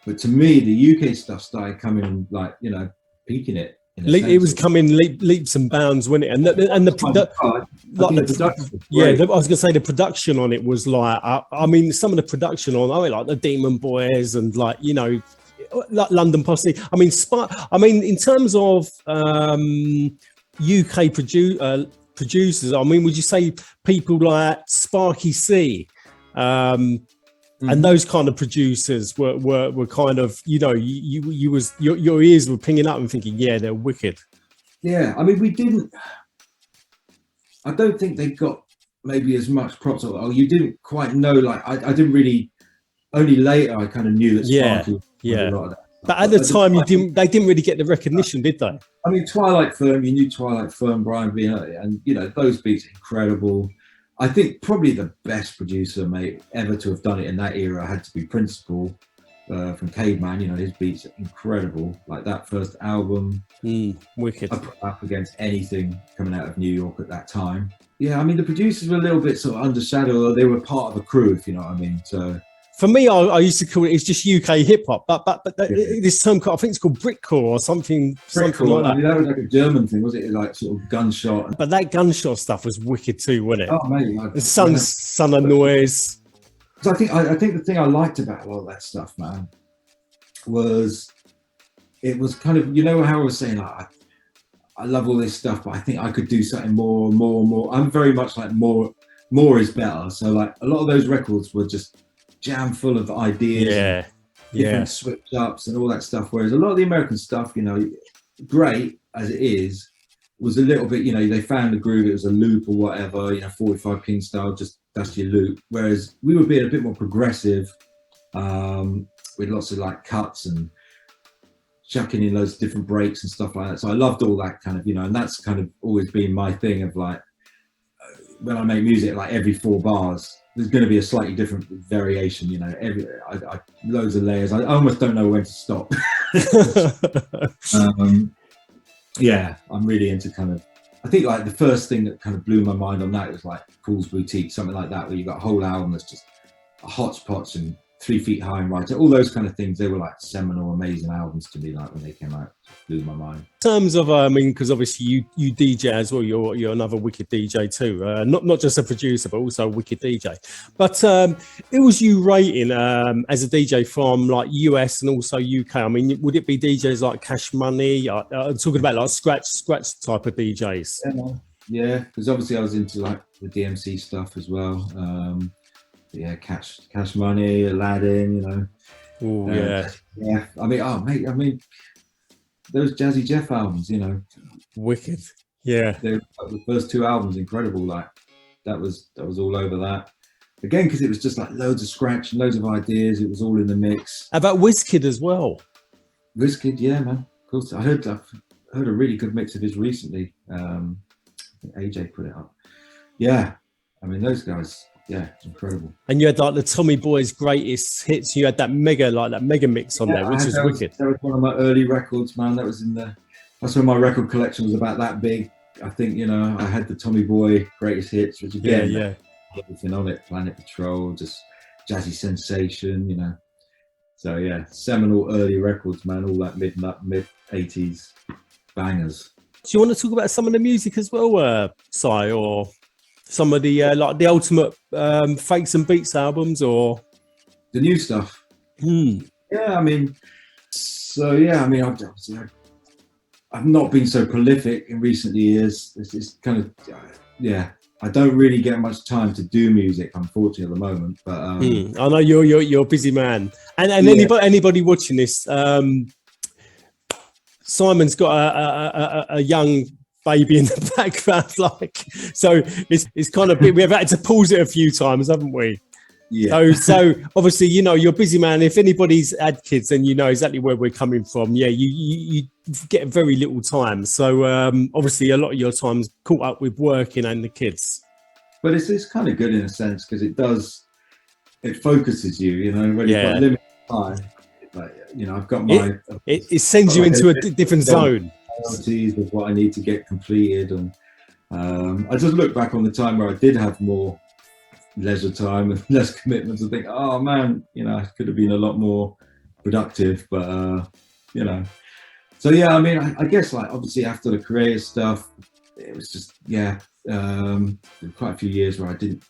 but to me the UK stuff started coming like peaking it. It was coming leaps and bounds, wasn't it? And the production. I was gonna say the production on it was like, I mean, some of the production on like the Demon Boys and like like London Posse. I mean, in terms of UK producers, I mean, would you say people like Sparky C? And those kind of producers were kind of, your ears were pinging up and thinking, yeah, they're wicked. Yeah, I mean, I don't think they got maybe as much props. Or you didn't quite know, like, I didn't really, only later I kind of knew that Sparky a lot of that. But at the time, they didn't really get the recognition, did they? I mean, Twilight Firm, you knew Twilight Firm, Brian B. And, those beats are incredible. I think probably the best producer, mate, ever to have done it in that era had to be Principal from Caveman. His beats are incredible. Like that first album, wicked. I put up against anything coming out of New York at that time. Yeah, I mean, the producers were a little bit sort of undershadowed, or they were part of a crew, if you know what I mean. So for me, I used to call it's just UK hip hop, but this term, I think it's called Britcore or something like that. I mean, that was like a German thing, was it? Like sort of gunshot. But that gunshot stuff was wicked too, wasn't it? Oh, mate, Son of Noise. So I think the thing I liked about a lot of that stuff, man, was it was kind of, how I was saying, like, I love all this stuff, but I think I could do something more. I'm very much like more is better. So like a lot of those records were just jam full of ideas, different switch ups and all that stuff. Whereas a lot of the American stuff, great as it is, was a little bit, they found the groove. It was a loop or whatever, 45 pin style, just that's your loop. Whereas we were being a bit more progressive, with lots of like cuts and chucking in loads of different breaks and stuff like that. So I loved all that kind of, and that's kind of always been my thing of like, when I make music, like every 4 bars, there's going to be a slightly different variation, you know, loads of layers. I almost don't know when to stop. Yeah, I'm really into kind of, I think like the first thing that kind of blew my mind on that was like Paul's Boutique, something like that, where you got a whole album that's just hotspots and 3 Feet High and Right, all those kind of things. They were like seminal, amazing albums to me, like when they came out. Blew my mind. In terms of, I mean, because obviously you DJ as well. You're another wicked DJ too. Not just a producer, but also a wicked DJ. But it was you rating as a DJ from like US and also UK. I mean, would it be DJs like Cash Money? I'm talking about like scratch type of DJs. Yeah, because obviously I was into like the DMC stuff as well. Yeah, Cash Money, Aladdin, you know. Oh yeah. Yeah. I mean, those Jazzy Jeff albums, you know. Wicked. Yeah. The first 2 albums, incredible. Like that was all over that. Again, because it was just like loads of scratch and loads of ideas. It was all in the mix. How about Wizkid as well? Wizkid, yeah, man. Of course, I've heard a really good mix of his recently. AJ put it up. Yeah, I mean those guys. Yeah, it's incredible. And you had like the Tommy Boy's greatest hits. You had that mega mix on there, which was wicked. That was one of my early records, man. That's when my record collection was about that big. I think, you know, I had the Tommy Boy greatest hits, which again, everything on it, Planet Patrol, just Jazzy Sensation, you know. So yeah, seminal early records, man. All that mid 80s bangers. Do you want to talk about some of the music as well, Si, or some of the like the ultimate Fakes and Beats albums, or the new stuff? Yeah, I mean, I've not been so prolific in recent years. It's kind of, I don't really get much time to do music, unfortunately, at the moment. But I know you're a busy man, and anybody watching this, Simon's got a young baby in the background, like, so it's kind of we've had to pause it a few times, haven't we? Yeah. So obviously, you know, you're a busy man. If anybody's had kids, then you know exactly where we're coming from. Yeah, you get very little time. So obviously, a lot of your time's caught up with working and the kids. But it's kind of good in a sense because it focuses you. You know, when you've got limited time. Like, you know, I've got my it sends you into a different zone. With what I need to get completed, and I just look back on the time where I did have more leisure time and less commitments and think, oh man, you know, I could have been a lot more productive, but you know. So yeah, I mean, I guess like obviously after the creative stuff, it was just quite a few years where I didn't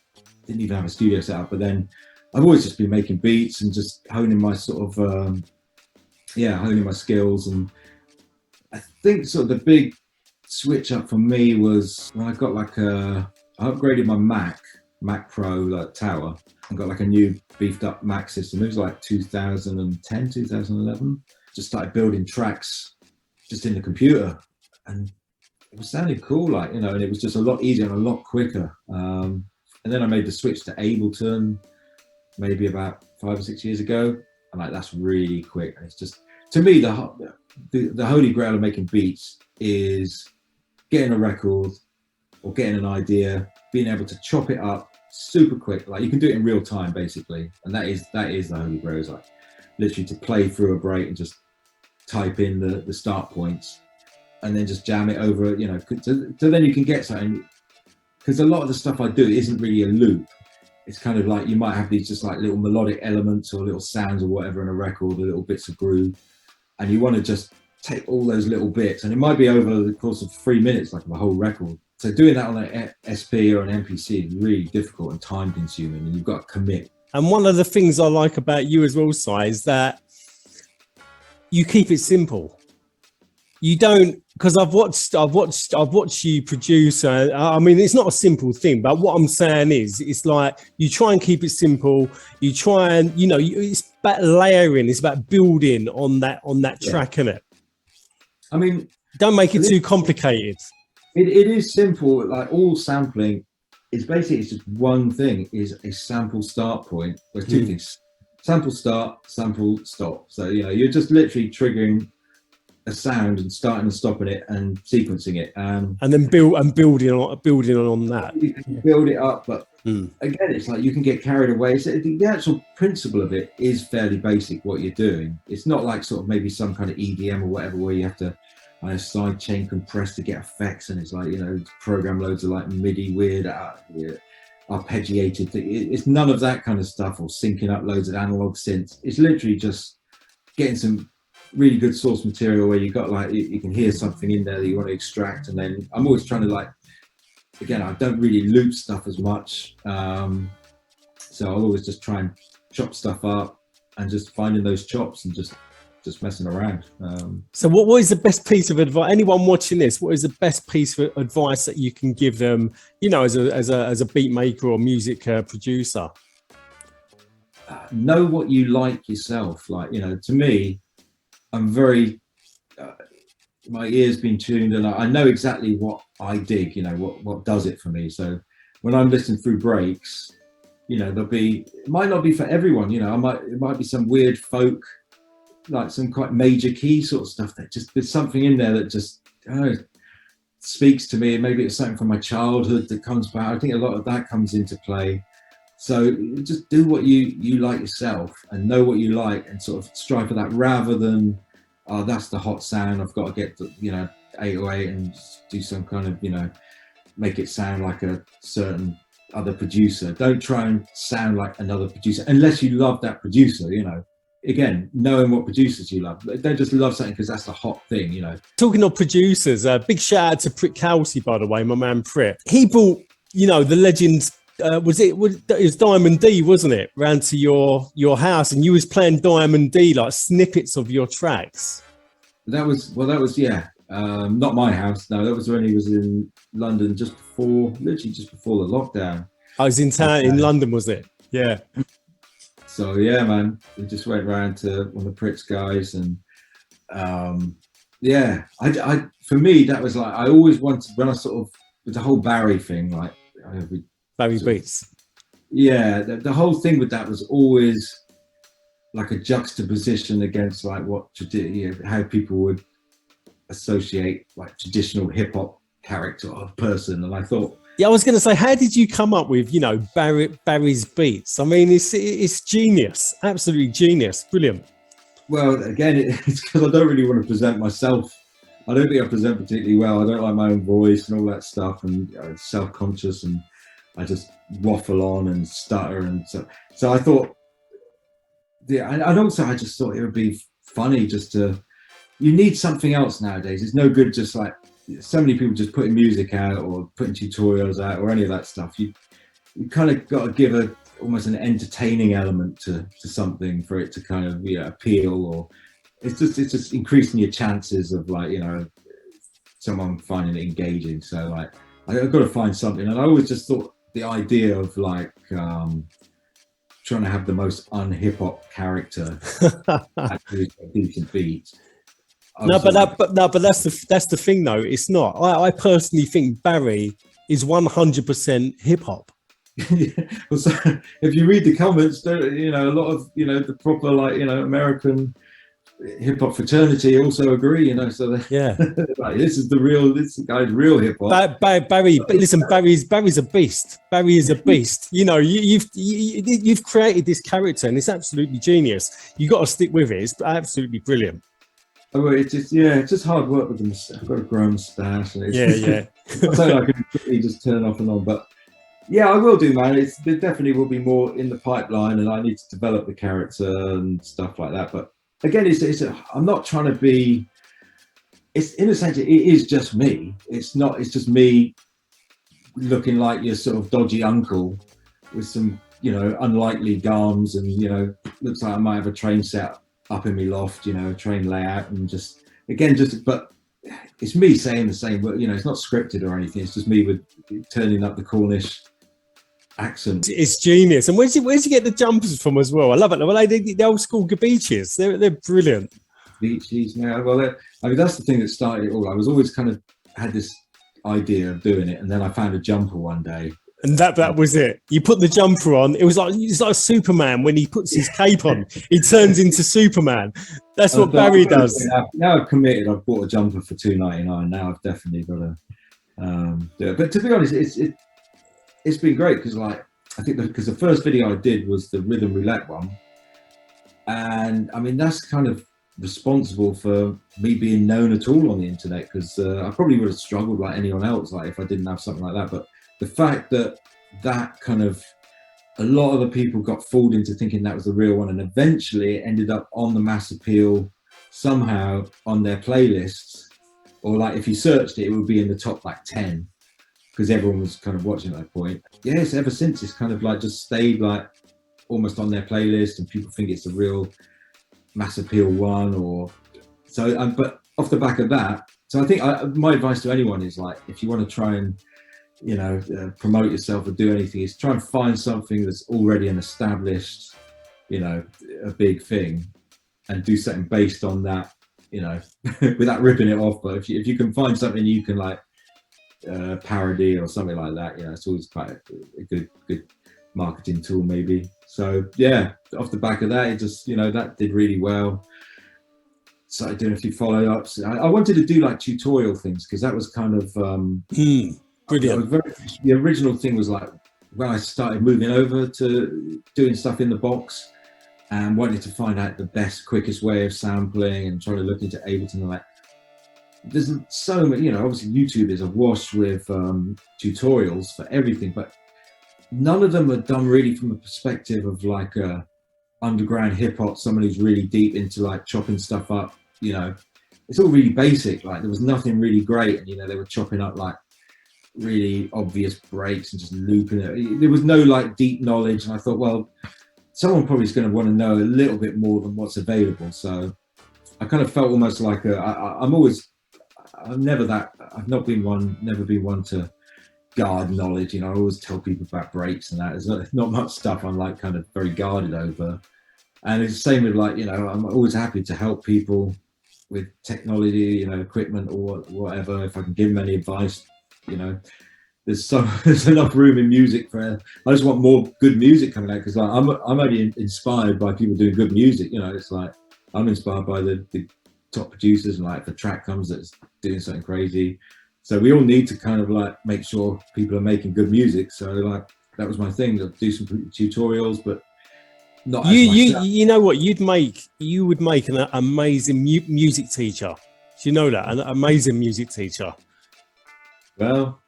even have a studio set up, but then I've always just been making beats and just honing my sort of honing my skills. And I think sort of the big switch up for me was when I got like I upgraded my Mac Pro like tower and got like a new beefed up Mac system. It was like 2010, 2011. Just started building tracks just in the computer, and it was sounding cool, like, you know, and it was just a lot easier and a lot quicker. And then I made the switch to Ableton maybe about 5 or 6 years ago, and like that's really quick. And it's just, to me, the holy grail of making beats is getting a record or getting an idea, being able to chop it up super quick. Like you can do it in real time basically, and that is the holy grail. Is like literally to play through a break and just type in the start points and then just jam it over, you know, so then you can get something. Because a lot of the stuff I do isn't really a loop. It's kind of like you might have these just like little melodic elements or little sounds or whatever in a record, or little bits of groove, and you want to just take all those little bits, and it might be over the course of 3 minutes, like the whole record. So doing that on an SP or an MPC is really difficult and time consuming, and you've got to commit. And one of the things I like about you as well, Si, is that you keep it simple. You don't, because I've watched you produce. I mean, it's not a simple thing, but what I'm saying is, it's like you try and keep it simple. You try and, you know, it's about layering. It's about building on that track, innit? I mean, don't make it too complicated. It is simple. Like all sampling is basically, it's just one thing, is a sample start point. There's two things: sample start, sample stop. So, you know, you're just literally triggering a sound and starting and stopping it and sequencing it. And then building on that. You can build it up, but again, it's like you can get carried away. So the actual principle of it is fairly basic. What you're doing, it's not like sort of maybe some kind of EDM or whatever where you have to side chain compress to get effects, and it's like, you know, program loads of like MIDI weird arpeggiated thing. It's none of that kind of stuff, or syncing up loads of analog synths. It's literally just getting some really good source material where you got like you can hear something in there that you want to extract, and then I'm always trying to like, again, I don't really loop stuff as much, so I'll always just try and chop stuff up and just finding those chops and just messing around. So what is the best piece of advice, anyone watching this, what is the best piece of advice that you can give them, you know, as a beat maker or music producer? Know what you like yourself. Like, you know, to me, I'm very my ear's been tuned, and I know exactly what I dig, you know, what does it for me. So when I'm listening through breaks, you know, it might not be for everyone, you know, it might be some weird folk, like some quite major key sort of stuff that just, there's something in there that just, I don't know, speaks to me. And maybe it's something from my childhood that comes back. I think a lot of that comes into play. So just do what you like yourself, and know what you like, and sort of strive for that, rather than, oh, that's the hot sound, I've got to get the, you know, 808 and do some kind of, you know, make it sound like a certain other producer. Don't try and sound like another producer unless you love that producer, you know. Again, knowing what producers you love. Don't just love something because that's the hot thing, you know. Talking of producers, big shout out to Pritt Kelsey, by the way, my man Pritt. He brought, you know, the legend, it was Diamond D, wasn't it, round to your house, and you was playing Diamond D, like snippets of your tracks. That was yeah, not my house. No, that was when he was in London literally just before the lockdown. I was in town in London, was it? Yeah. So yeah, man, we just went round to one of the Pritt's guys, and yeah, I for me that was like, I always wanted, when I sort of, with the whole Barry thing, like Barry Beats. Yeah, the whole thing with that was always like a juxtaposition against like how people would associate like traditional hip hop character or person, and I thought, yeah, I was going to say, how did you come up with, you know, Barry's beats? I mean, it's genius, absolutely genius, brilliant. Well, again, it's because I don't really want to present myself. I don't think I present particularly well. I don't like my own voice and all that stuff, and self-conscious, and I just waffle on and stutter, and so I thought, yeah, and also I just thought it would be funny just to. You need something else nowadays. It's no good just like, so many people just putting music out or putting tutorials out or any of that stuff. You kind of got to give almost an entertaining element to something for it to kind of, you know, appeal, or it's just increasing your chances of, like, you know, someone finding it engaging. So like I've got to find something, and I always just thought the idea of like trying to have the most un-hip hop character actually a decent beat. But that's the thing though. It's not. I personally think Barry is 100% hip hop. Well, so if you read the comments, you know, a lot of, you know, the proper, like, you know, American hip hop fraternity also agree, you know. So yeah, like, this guy's real hip hop. Barry, listen, Barry's a beast. Barry is a beast. You know, you've created this character, and it's absolutely genius. You got to stick with it. It's absolutely brilliant. Oh, it's just hard work with the moustache. I've got a grown moustache, and yeah. So I can quickly just turn off and on, but yeah, I will do, man. There definitely will be more in the pipeline, and I need to develop the character and stuff like that. But again, I'm not trying to be. It's, in a sense, it is just me. It's not. It's just me looking like your sort of dodgy uncle with some, you know, unlikely garms, and, you know, looks like I might have a train set up in my loft, you know, train layout, and but it's me saying the same word, you know, it's not scripted or anything. It's just me with turning up the Cornish accent. It's genius. And where'd you get the jumpers from as well? I love it. Well, the old school Gabeaches, they're brilliant. Beaches now. Well, I mean, that's the thing that started it all. I was always kind of had this idea of doing it, and then I found a jumper one day And that was it. You put the jumper on. It's like Superman when he puts his cape on. He turns into Superman. That's what Barry does. Now I've committed. I've bought a jumper for $2.99. Now I've definitely got to do it. But to be honest, it's been great because like I think because the first video I did was the rhythm roulette one, and I mean that's kind of responsible for me being known at all on the internet because I probably would have struggled like anyone else like if I didn't have something like that. But the fact that kind of a lot of the people got fooled into thinking that was the real one, and eventually it ended up on the mass appeal somehow on their playlists, or like if you searched it, it would be in the top like 10 because everyone was kind of watching at that point. Yes, ever since it's kind of like just stayed like almost on their playlist, and people think it's the real mass appeal one, or so. But off the back of that, so I think my advice to anyone is like if you want to try and promote yourself or do anything, is try and find something that's already an established, a big thing, and do something based on that, without ripping it off. But if you can find something you can like parody or something like that, it's always quite a good marketing tool maybe. So yeah, off the back of that, it just that did really well. Started doing a few follow-ups. I wanted to do like tutorial things because that was kind of brilliant. The original thing was like when I started moving over to doing stuff in the box and wanted to find out the best, quickest way of sampling and trying to look into Ableton and like. There's so many, obviously YouTube is awash with tutorials for everything, but none of them are done really from a perspective of like a underground hip hop, someone who's really deep into like chopping stuff up. It's all really basic. Like there was nothing really great, and they were chopping up like really obvious breaks and just looping it. There was no like deep knowledge, and I thought, well, someone probably is going to want to know a little bit more than what's available. So I kind of felt almost like I've never been one to guard knowledge. I always tell people about breaks and that. There's not much stuff I'm like kind of very guarded over. And it's the same with like, I'm always happy to help people with technology, equipment or whatever. If I can give them any advice, there's enough room in music for. I just want more good music coming out because like, I'm only inspired by people doing good music. It's like I'm inspired by the top producers, and like if a track comes that's doing something crazy. So we all need to kind of like make sure people are making good music. So like that was my thing, to do some tutorials, but not you know what you would make an amazing music teacher. Do you know that? An amazing music teacher. Well,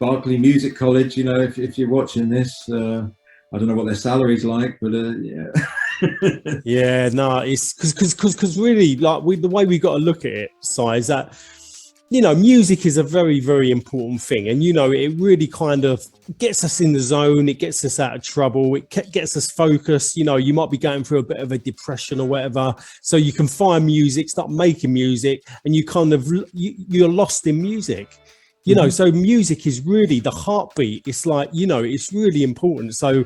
Berkeley Music College, if you're watching this, I don't know what their salary's like, but yeah. Yeah, no, it's because really like the way we got to look at it, Si, is that music is a very, very important thing, and it really kind of gets us in the zone. It gets us out of trouble. It gets us focused. You might be going through a bit of a depression or whatever, so you can find music, start making music, and you kind of you're lost in music. So music is really the heartbeat. It's like it's really important. So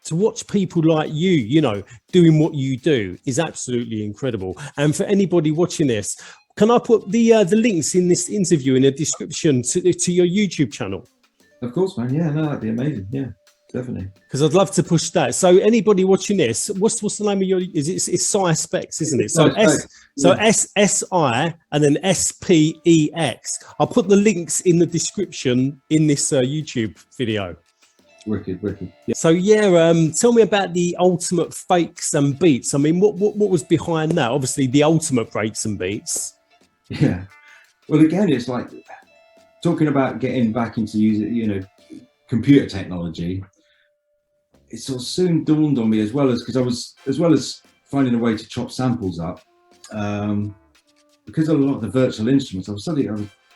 to watch people like you, doing what you do is absolutely incredible. And for anybody watching this, can I put the links in this interview in the description to your YouTube channel? Of course, man. Yeah, no, that'd be amazing. Yeah, definitely. Because I'd love to push that. So anybody watching this, what's the name of your? It's Spex, isn't it? So SSI and then SPEX. I'll put the links in the description in this YouTube video. Wicked. Yeah. So tell me about the ultimate fakes and beats. I mean, what was behind that? Obviously, the ultimate breaks and beats. Yeah. Well, again, it's like talking about getting back into using, computer technology. It sort of soon dawned on me as well as finding a way to chop samples up. Because of a lot of the virtual instruments, I was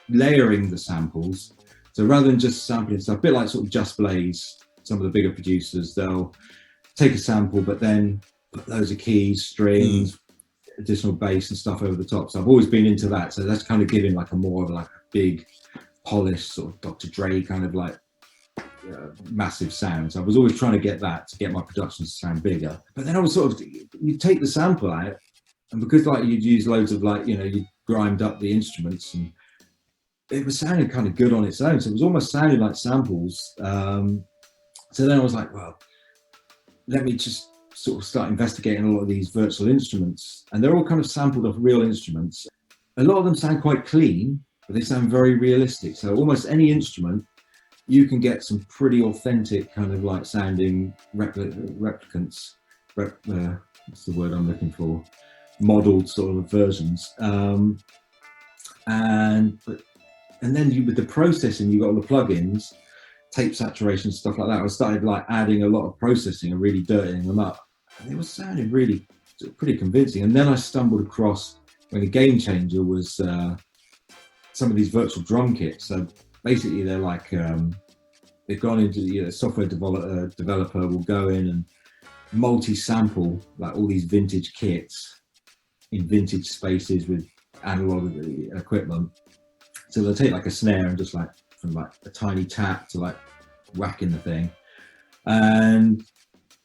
layering the samples. So rather than just sampling stuff, a bit like sort of Just Blaze, some of the bigger producers, they'll take a sample, but then put loads of keys, strings, additional bass and stuff over the top. So I've always been into that. So that's kind of giving like a more of like a big, polished sort of Dr. Dre kind of like massive sound. So I was always trying to get that to get my productions to sound bigger. But then I was sort of, you take the sample out, and because like you'd use loads of like, you grind up the instruments and it was sounding kind of good on its own. So it was almost sounding like samples. So then I was like, well, let me just sort of start investigating a lot of these virtual instruments. And they're all kind of sampled off real instruments. A lot of them sound quite clean, but they sound very realistic. So almost any instrument, you can get some pretty authentic kind of like sounding replicants. What's the word I'm looking for? Modeled sort of versions. And then with the processing, you got all the plugins, tape saturation, stuff like that. I started like adding a lot of processing and really dirtying them up. And it was sounding really pretty convincing. And then I stumbled across, when a game changer was some of these virtual drum kits. So basically they're like, they've gone into the software developer will go in and multi-sample like all these vintage kits in vintage spaces with analog equipment. So they'll take like a snare and just like from like a tiny tap to like whacking the thing, and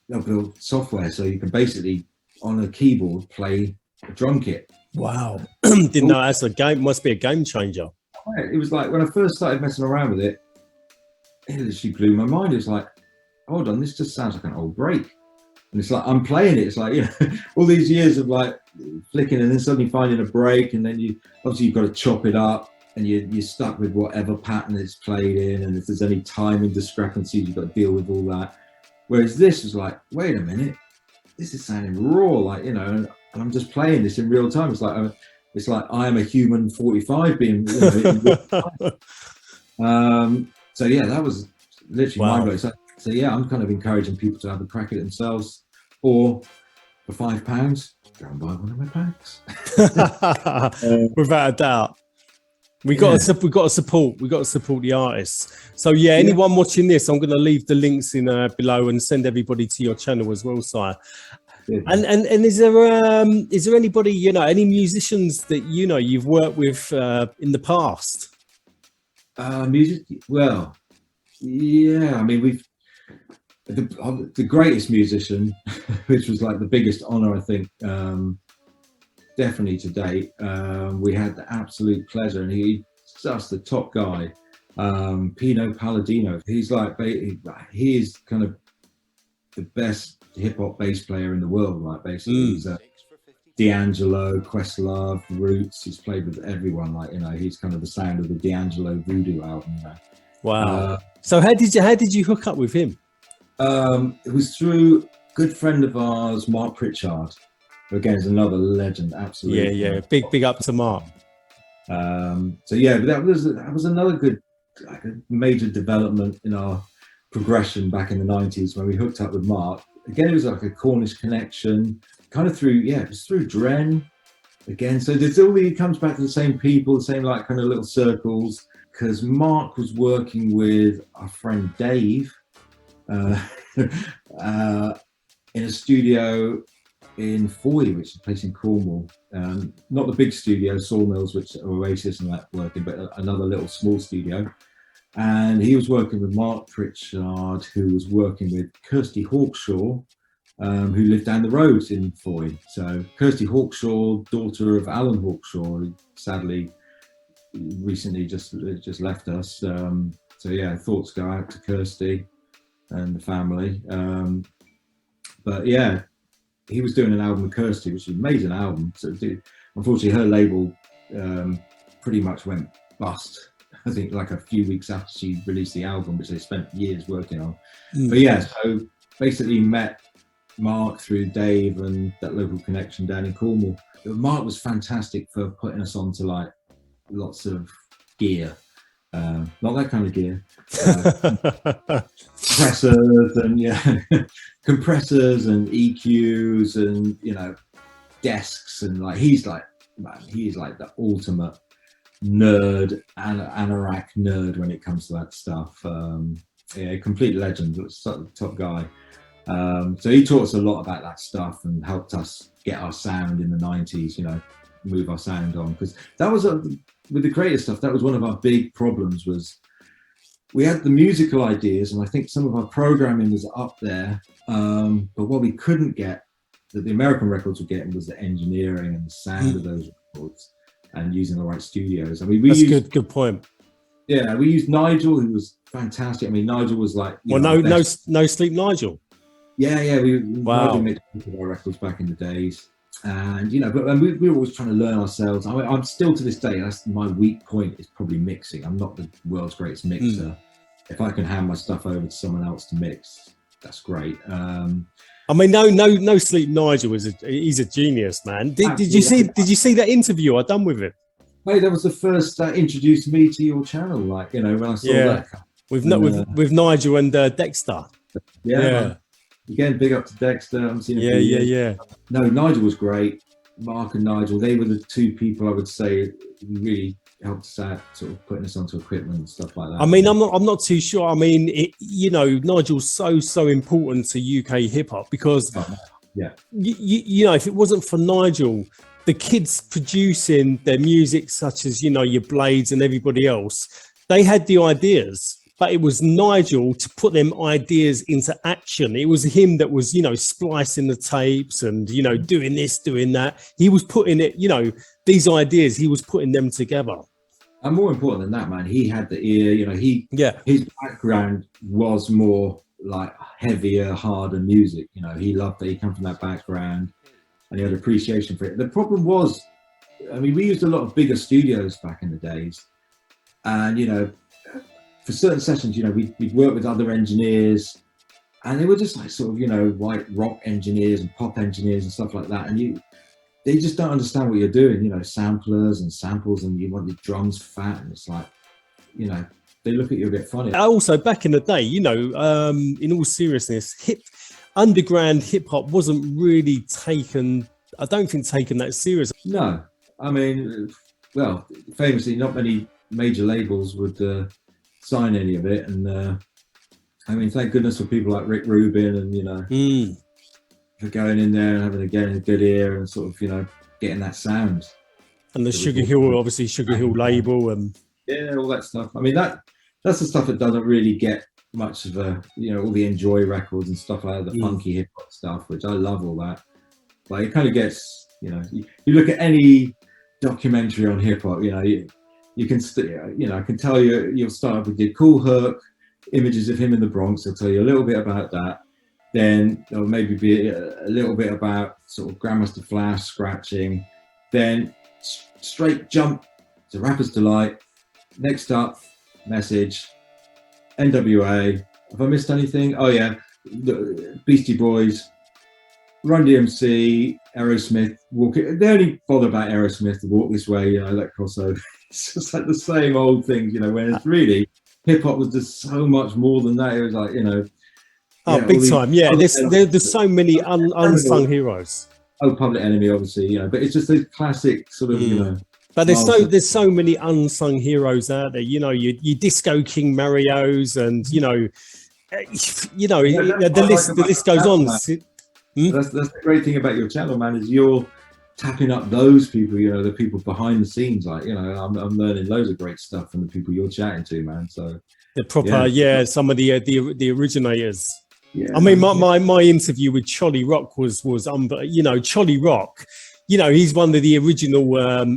they'll build software so you can basically on a keyboard play a drum kit. Wow. Didn't know that's a game, must be a game changer. It was like when I first started messing around with it, it literally blew my mind. It was like, hold on, this just sounds like an old break. And it's like, I'm playing it. It's like, all these years of like flicking and then suddenly finding a break. And then obviously you've got to chop it up and you're stuck with whatever pattern it's played in. And if there's any timing discrepancies, you've got to deal with all that. Whereas this was like, wait a minute, this is sounding raw, like, and I'm just playing this in real time. It's like I am a human 45 being, so yeah, that was literally mind blowing. So yeah, I'm kind of encouraging people to have a crack at it themselves, or for £5, go and buy one of my packs. Without a doubt. We got to support the artists. So yeah, anyone watching this, I'm going to leave the links in below and send everybody to your channel as well, Sire. Yeah. And is there anybody, any musicians that you've worked with in the past? Well, yeah, I mean the greatest musician, which was like the biggest honor, I think, definitely to date. We had the absolute pleasure, and he's just the top guy, Pino Palladino. He's like, he is kind of the best hip hop bass player in the world, like basically. He's D'Angelo, Questlove, Roots. He's played with everyone, like, he's kind of the sound of the D'Angelo Voodoo album. Wow. So how did you hook up with him? It was through a good friend of ours, Mark Pritchard, who again is another legend, absolutely. Yeah. Big up to Mark. So yeah, but that was another good, like, a major development in our progression back in the 90s when we hooked up with Mark. Again, it was like a Cornish connection, kind of through, it was through Dren again. So it comes back to the same people, the same like kind of little circles, because Mark was working with our friend Dave in a studio in Foy, which is a place in Cornwall. Not the big studio, Sawmills, which are Oasis and that working, but another little small studio. And he was working with Mark Pritchard, who was working with Kirsty Hawkshaw, who lived down the road in Foy. So Kirsty Hawkshaw, daughter of Alan Hawkshaw, who sadly recently just left us. So yeah, thoughts go out to Kirsty and the family. But yeah, he was doing an album with Kirsty, which was an amazing album. So unfortunately, her label pretty much went bust. I think like a few weeks after she released the album, which they spent years working on. But yeah, so basically met Mark through Dave and that local connection down in Cornwall. But Mark was fantastic for putting us onto like lots of gear. Not that kind of gear. Compressors and compressors and EQs and desks, and like he's like the ultimate nerd and anorak nerd when it comes to that stuff. Complete legend, top guy. So he taught us a lot about that stuff and helped us get our sound in the 90s, move our sound on, because that was with the creative stuff, that was one of our big problems. Was we had the musical ideas, and I think some of our programming was up there, but what we couldn't get, that the American records were getting, was the engineering and the sound of those records and using the right studios. I mean, that's good point. Yeah, we used Nigel, who was fantastic. I mean, Nigel was like, Well, no Sleep Nigel. Yeah, Nigel Wow. mixed our records back in the days, and but we were always trying to learn ourselves. I mean, I'm still to this day. That's my weak point. Is probably mixing. I'm not the world's greatest mixer. If I can hand my stuff over to someone else to mix, that's great. I mean, no Sleep Nigel he's a genius, man. Did you see that interview I done with him? Hey, that was the first that introduced me to your channel. Like, when I saw that. With Nigel and Dexter. Yeah. Again, big up to Dexter. I'm seeing. Yeah. No, Nigel was great. Mark and Nigel, they were the two people I would say really helped us out, sort of putting us onto equipment and stuff like that. I mean, I'm not too sure. I mean, Nigel's so important to UK hip hop because, if it wasn't for Nigel, the kids producing their music, such as your Blades and everybody else, they had the ideas. But it was Nigel to put them ideas into action. It was him that was, splicing the tapes and, doing this, doing that. He was putting it, these ideas, he was putting them together. And more important than that, man, he had the ear, his background was more like heavier, harder music. He loved that. He come from that background and he had appreciation for it. The problem was, I mean, we used a lot of bigger studios back in the days. And, for certain sessions, we'd work with other engineers and they were just like sort of, white rock engineers and pop engineers and stuff like that. And they just don't understand what you're doing, samplers and samples, and you want the drums fat. And it's like, they look at you a bit funny. Also, back in the day, in all seriousness, underground hip hop wasn't really taken, I don't think taken that serious. No, I mean, well, famously, not many major labels would sign any of it, and I mean, thank goodness for people like Rick Rubin and for going in there and having a good ear and sort of getting that sound. And the Sugar Hill label and all that stuff. I mean, that's the stuff that doesn't really get much of a all the Enjoy records and stuff like that, the funky hip hop stuff, which I love all that. But it kind of gets you look at any documentary on hip hop, you can, I can tell you'll start with your Cool Herc, images of him in the Bronx. They'll tell you a little bit about that. Then there'll maybe be a little bit about sort of Grandmaster Flash scratching. Then straight jump to Rapper's Delight. Next up, Message, NWA. Have I missed anything? Oh yeah, the Beastie Boys, Run DMC, Aerosmith, Walk It. They only bother about Aerosmith, Walk This Way, that crossover. It's just like the same old things, when it's really hip hop was just so much more than that. It was like, big time. Yeah, there's so many unsung heroes. Oh, Public Enemy, obviously, but it's just those classic sort of, But there's so many unsung heroes out there. Your Disco King Marios, and the list goes on. That's the great thing about your channel, man, is you're tapping up those people, the people behind the scenes. Like, I'm learning loads of great stuff from the people you're chatting to, man. So the proper, some of the originators. Yeah, I mean, my interview with Cholly Rock was Cholly Rock. He's one of the original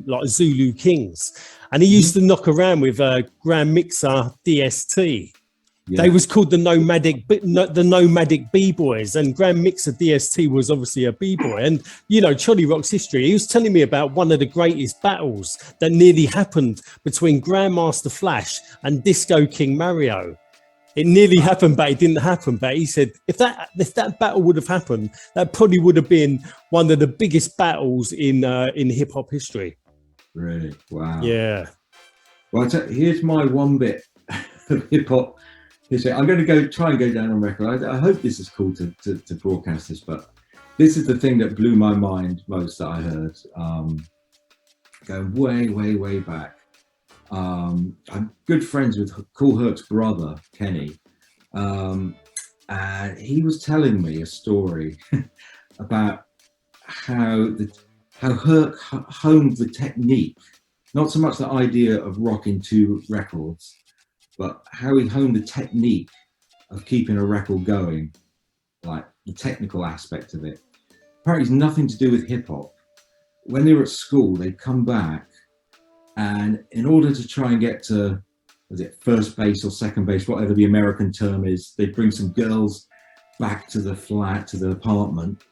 like Zulu Kings, and he used to knock around with Grand Mixer DST. Yeah. They was called the nomadic B-boys, and Grand Mixer DST was obviously a B-boy. And Cholly Rock's history, he was telling me about one of the greatest battles that nearly happened between Grandmaster Flash and Disco King Mario. It nearly happened, but it didn't happen. But he said if that battle would have happened, that probably would have been one of the biggest battles in hip hop history. Really? Wow. Yeah. Well, here's my one bit of hip hop. I'm going to try and go down on record. I hope this is cool to broadcast this, but this is the thing that blew my mind most that I heard. Going way, way, way back. I'm good friends with Cool Herc's brother, Kenny. And he was telling me a story about how Herc honed the technique, not so much the idea of rocking two records, but how he honed the technique of keeping a record going, like the technical aspect of it. Apparently it's nothing to do with hip hop. When they were at school, they'd come back, and in order to try and get to was it first base or second base, whatever the American term is. They'd bring some girls back to the flat, to the apartment.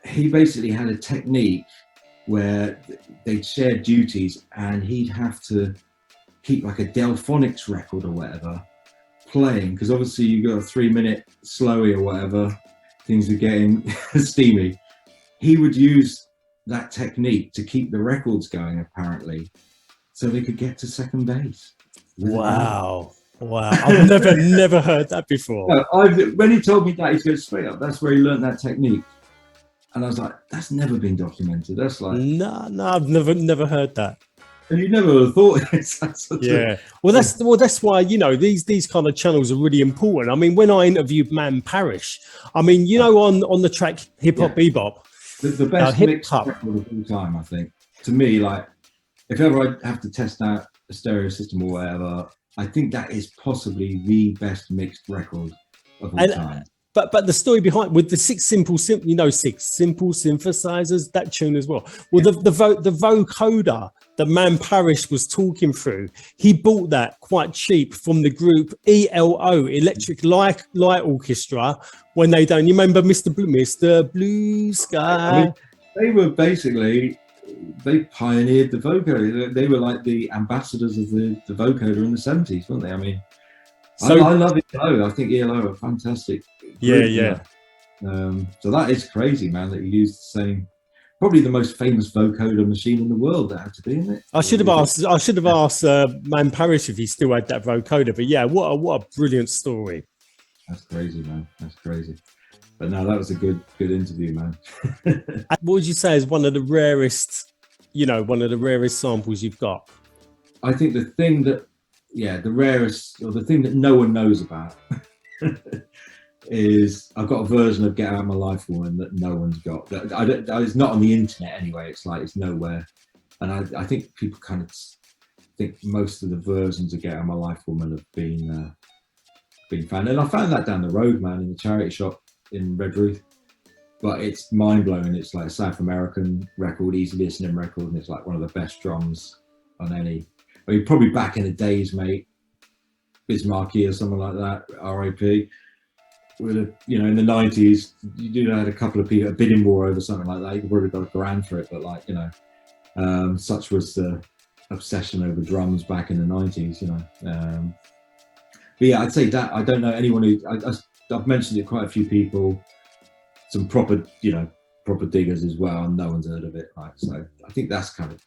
He basically had a technique where they'd share duties, and he'd have to keep like a Delphonics record or whatever playing, because obviously you got a 3-minute slowy or whatever, things are getting steamy. He would use that technique to keep the records going, apparently, so they could get to second base. Wow. I've never heard that before. No, when he told me that, he goes, straight up, that's where he learned that technique. And I was like, that's never been documented. That's like, no, I've never heard that. And you never would have thought it. Well, that's why, you know, these kind of channels are really important. I mean, when I interviewed Man Parrish, I mean, you know, on the track Hip Hop Bebop, the best mixed record of all time, I think. To me, like, if ever I have to test out a stereo system or whatever, I think that is possibly the best mixed record of all time. But the story behind, with the six simple synthesizers, that tune as well. Well, the vocoder that Man Parrish was talking through, he bought that quite cheap from the group ELO, Electric Light Orchestra, when they done. You remember Mr. Blue Sky? I mean, they were basically, they pioneered the vocoder. They were like the ambassadors of the vocoder in the 70s, weren't they? I mean, so I love ELO. I think ELO are fantastic. Yeah. So that is crazy, man, that you used the same, probably the most famous vocoder machine in the world. That had to be, isn't it? I should have asked Man Parrish if he still had that vocoder. But yeah, what a brilliant story. That's crazy, man. That's crazy. But no, that was a good interview, man. What would you say is one of the rarest samples you've got? I think the thing that, the rarest, or the thing that no one knows about is I've got a version of Get Out of My Life Woman that no one's got. It's not on the internet anyway. It's nowhere. And I think people kind of think most of the versions of Get Out of My Life Woman have been found. And I found that down the road, man, in the charity shop in Redruth. But it's mind-blowing. It's like a South American record, easy listening record, and it's like one of the best drums on any. I mean, probably back in the days, mate, Bismarcky or something like that, R.I.P. With in the 90s, you had a couple of people, a bidding war over something like that. You could probably got $1,000 for it, but such was the obsession over drums back in the 90s, But yeah, I'd say that I don't know anyone who I've mentioned it quite a few people, some proper diggers as well, and no one's heard of it. Right, so I think that's kind of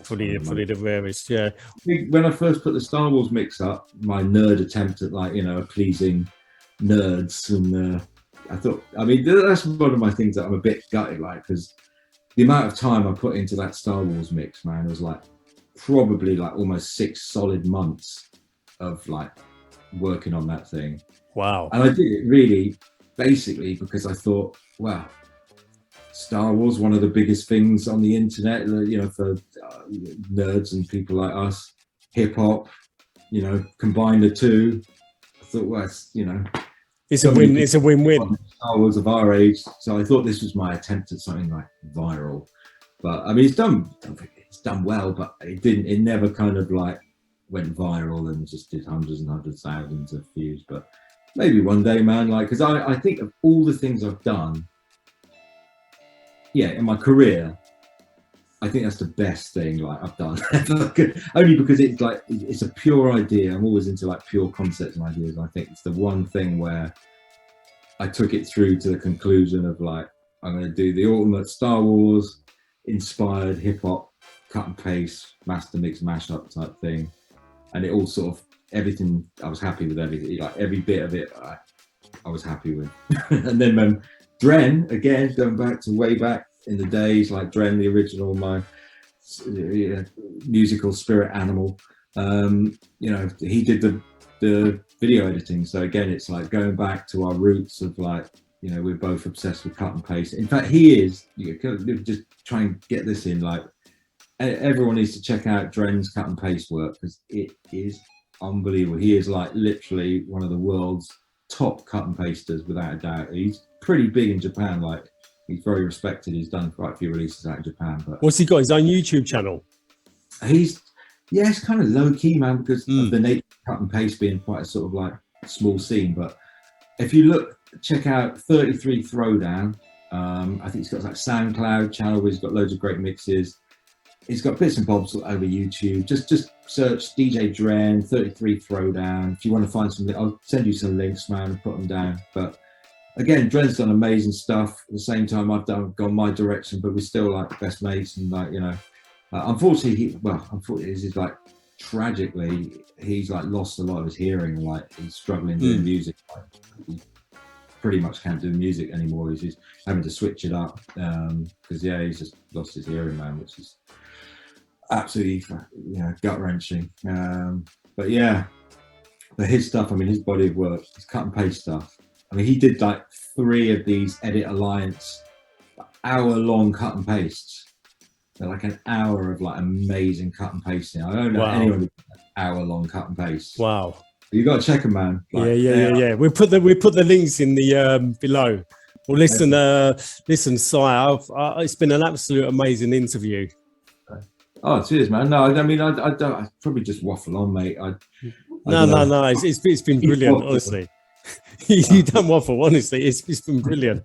fully the rarest. Yeah. When I first put the Star Wars mix up, my nerd attempt at pleasing nerds, and I thought, I mean, that's one of my things that I'm a bit gutted, because the amount of time I put into that Star Wars mix, man, was probably almost 6 solid months of working on that thing. Wow. And I did it really basically because I thought, wow, Star Wars, one of the biggest things on the internet, for nerds and people like us. Hip hop, combine the two. I thought, well, it's a win. It's a win-win. Star Wars of our age, so I thought this was my attempt at something viral. But I mean, it's done well, but it didn't. It never kind of went viral and just did hundreds and hundreds of thousands of views. But maybe one day, man, because I think of all the things I've done, in my career, I think that's the best thing I've done. Only because it's a pure idea. I'm always into pure concepts and ideas. And I think it's the one thing where I took it through to the conclusion of I'm going to do the ultimate Star Wars inspired hip hop cut and paste master mix mashup type thing, and it all sort of everything. I was happy with everything. Every bit of it, I was happy with. And then Dren, again, going back to way back in the days, Dren, the original, my musical spirit animal, he did the video editing. So again, it's going back to our roots of we're both obsessed with cut and paste. In fact, he is, just try and get this in, everyone needs to check out Dren's cut and paste work, because it is unbelievable. He is literally one of the world's top cut and pasters, without a doubt. He's pretty big in Japan. He's very respected. He's done quite a few releases out in Japan. But what's he got? His own YouTube channel? He's Yeah, it's kind of low key, man, because of the nature of cut and paste being quite a sort of like small scene. But if you check out 33 Throwdown. I think he's got like SoundCloud channel where he's got loads of great mixes. He's got bits and bobs over YouTube. Just search DJ Dren 33 Throwdown. If you want to find something, I'll send you some links, man, and put them down. But again, Dren's done amazing stuff. At the same time, I've gone my direction, but we're still like best mates. And like, you know, unfortunately, he's like tragically, he's like lost a lot of his hearing. Like he's struggling doing music. Like, he pretty much can't do music anymore. He's having to switch it up because he's just lost his hearing, man, which is absolutely gut wrenching. But his stuff, I mean, his body of work, his cut and paste stuff. I mean, he did like 3 of these Edit Alliance hour-long cut and pastes. They're like an hour of like amazing cut and pasting. I don't know anyone who does hour-long cut and paste. Wow. You got to check them, man. Like, Yeah. We put the links in the below. Well, listen, Si, it's been an absolute amazing interview. Oh, cheers, man. No, I mean, I probably just waffle on, mate. No. It's been brilliant, honestly. You don't waffle, honestly. It's been brilliant.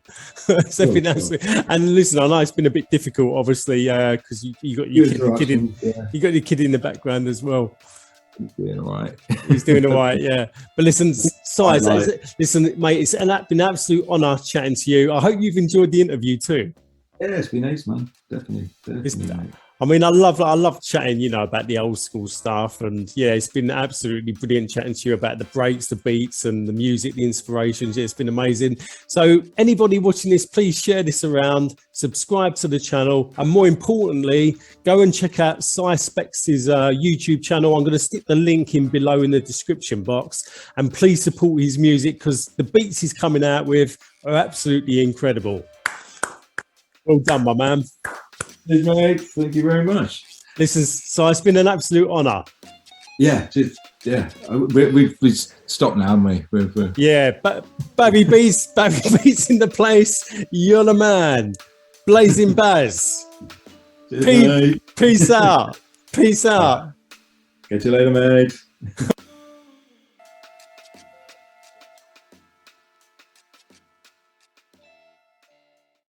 It's been absolute. And listen, I know it's been a bit difficult, obviously, because you got your kid in. Yeah. You got your kid in the background as well. He's doing all right. He's doing all right, yeah. But listen, listen, mate, it's been an absolute honour chatting to you. I hope you've enjoyed the interview too. Yeah, it's been nice, man. Definitely mate. I mean, I love chatting, about the old school stuff, and it's been absolutely brilliant chatting to you about the breaks, the beats, and the music, the inspirations. It's been amazing. So, anybody watching this, please share this around, subscribe to the channel, and more importantly, go and check out Spex's YouTube channel. I'm going to stick the link in below in the description box, and please support his music because the beats he's coming out with are absolutely incredible. Well done, my man. Cheers, mate. Thank you very much. Listen, so it's been an absolute honour. Yeah, we've stopped now, haven't we? Yeah, but Babby B's in the place. You're the man. Blazing Baz. Cheers, Peace out. Peace out. Catch you later, mate.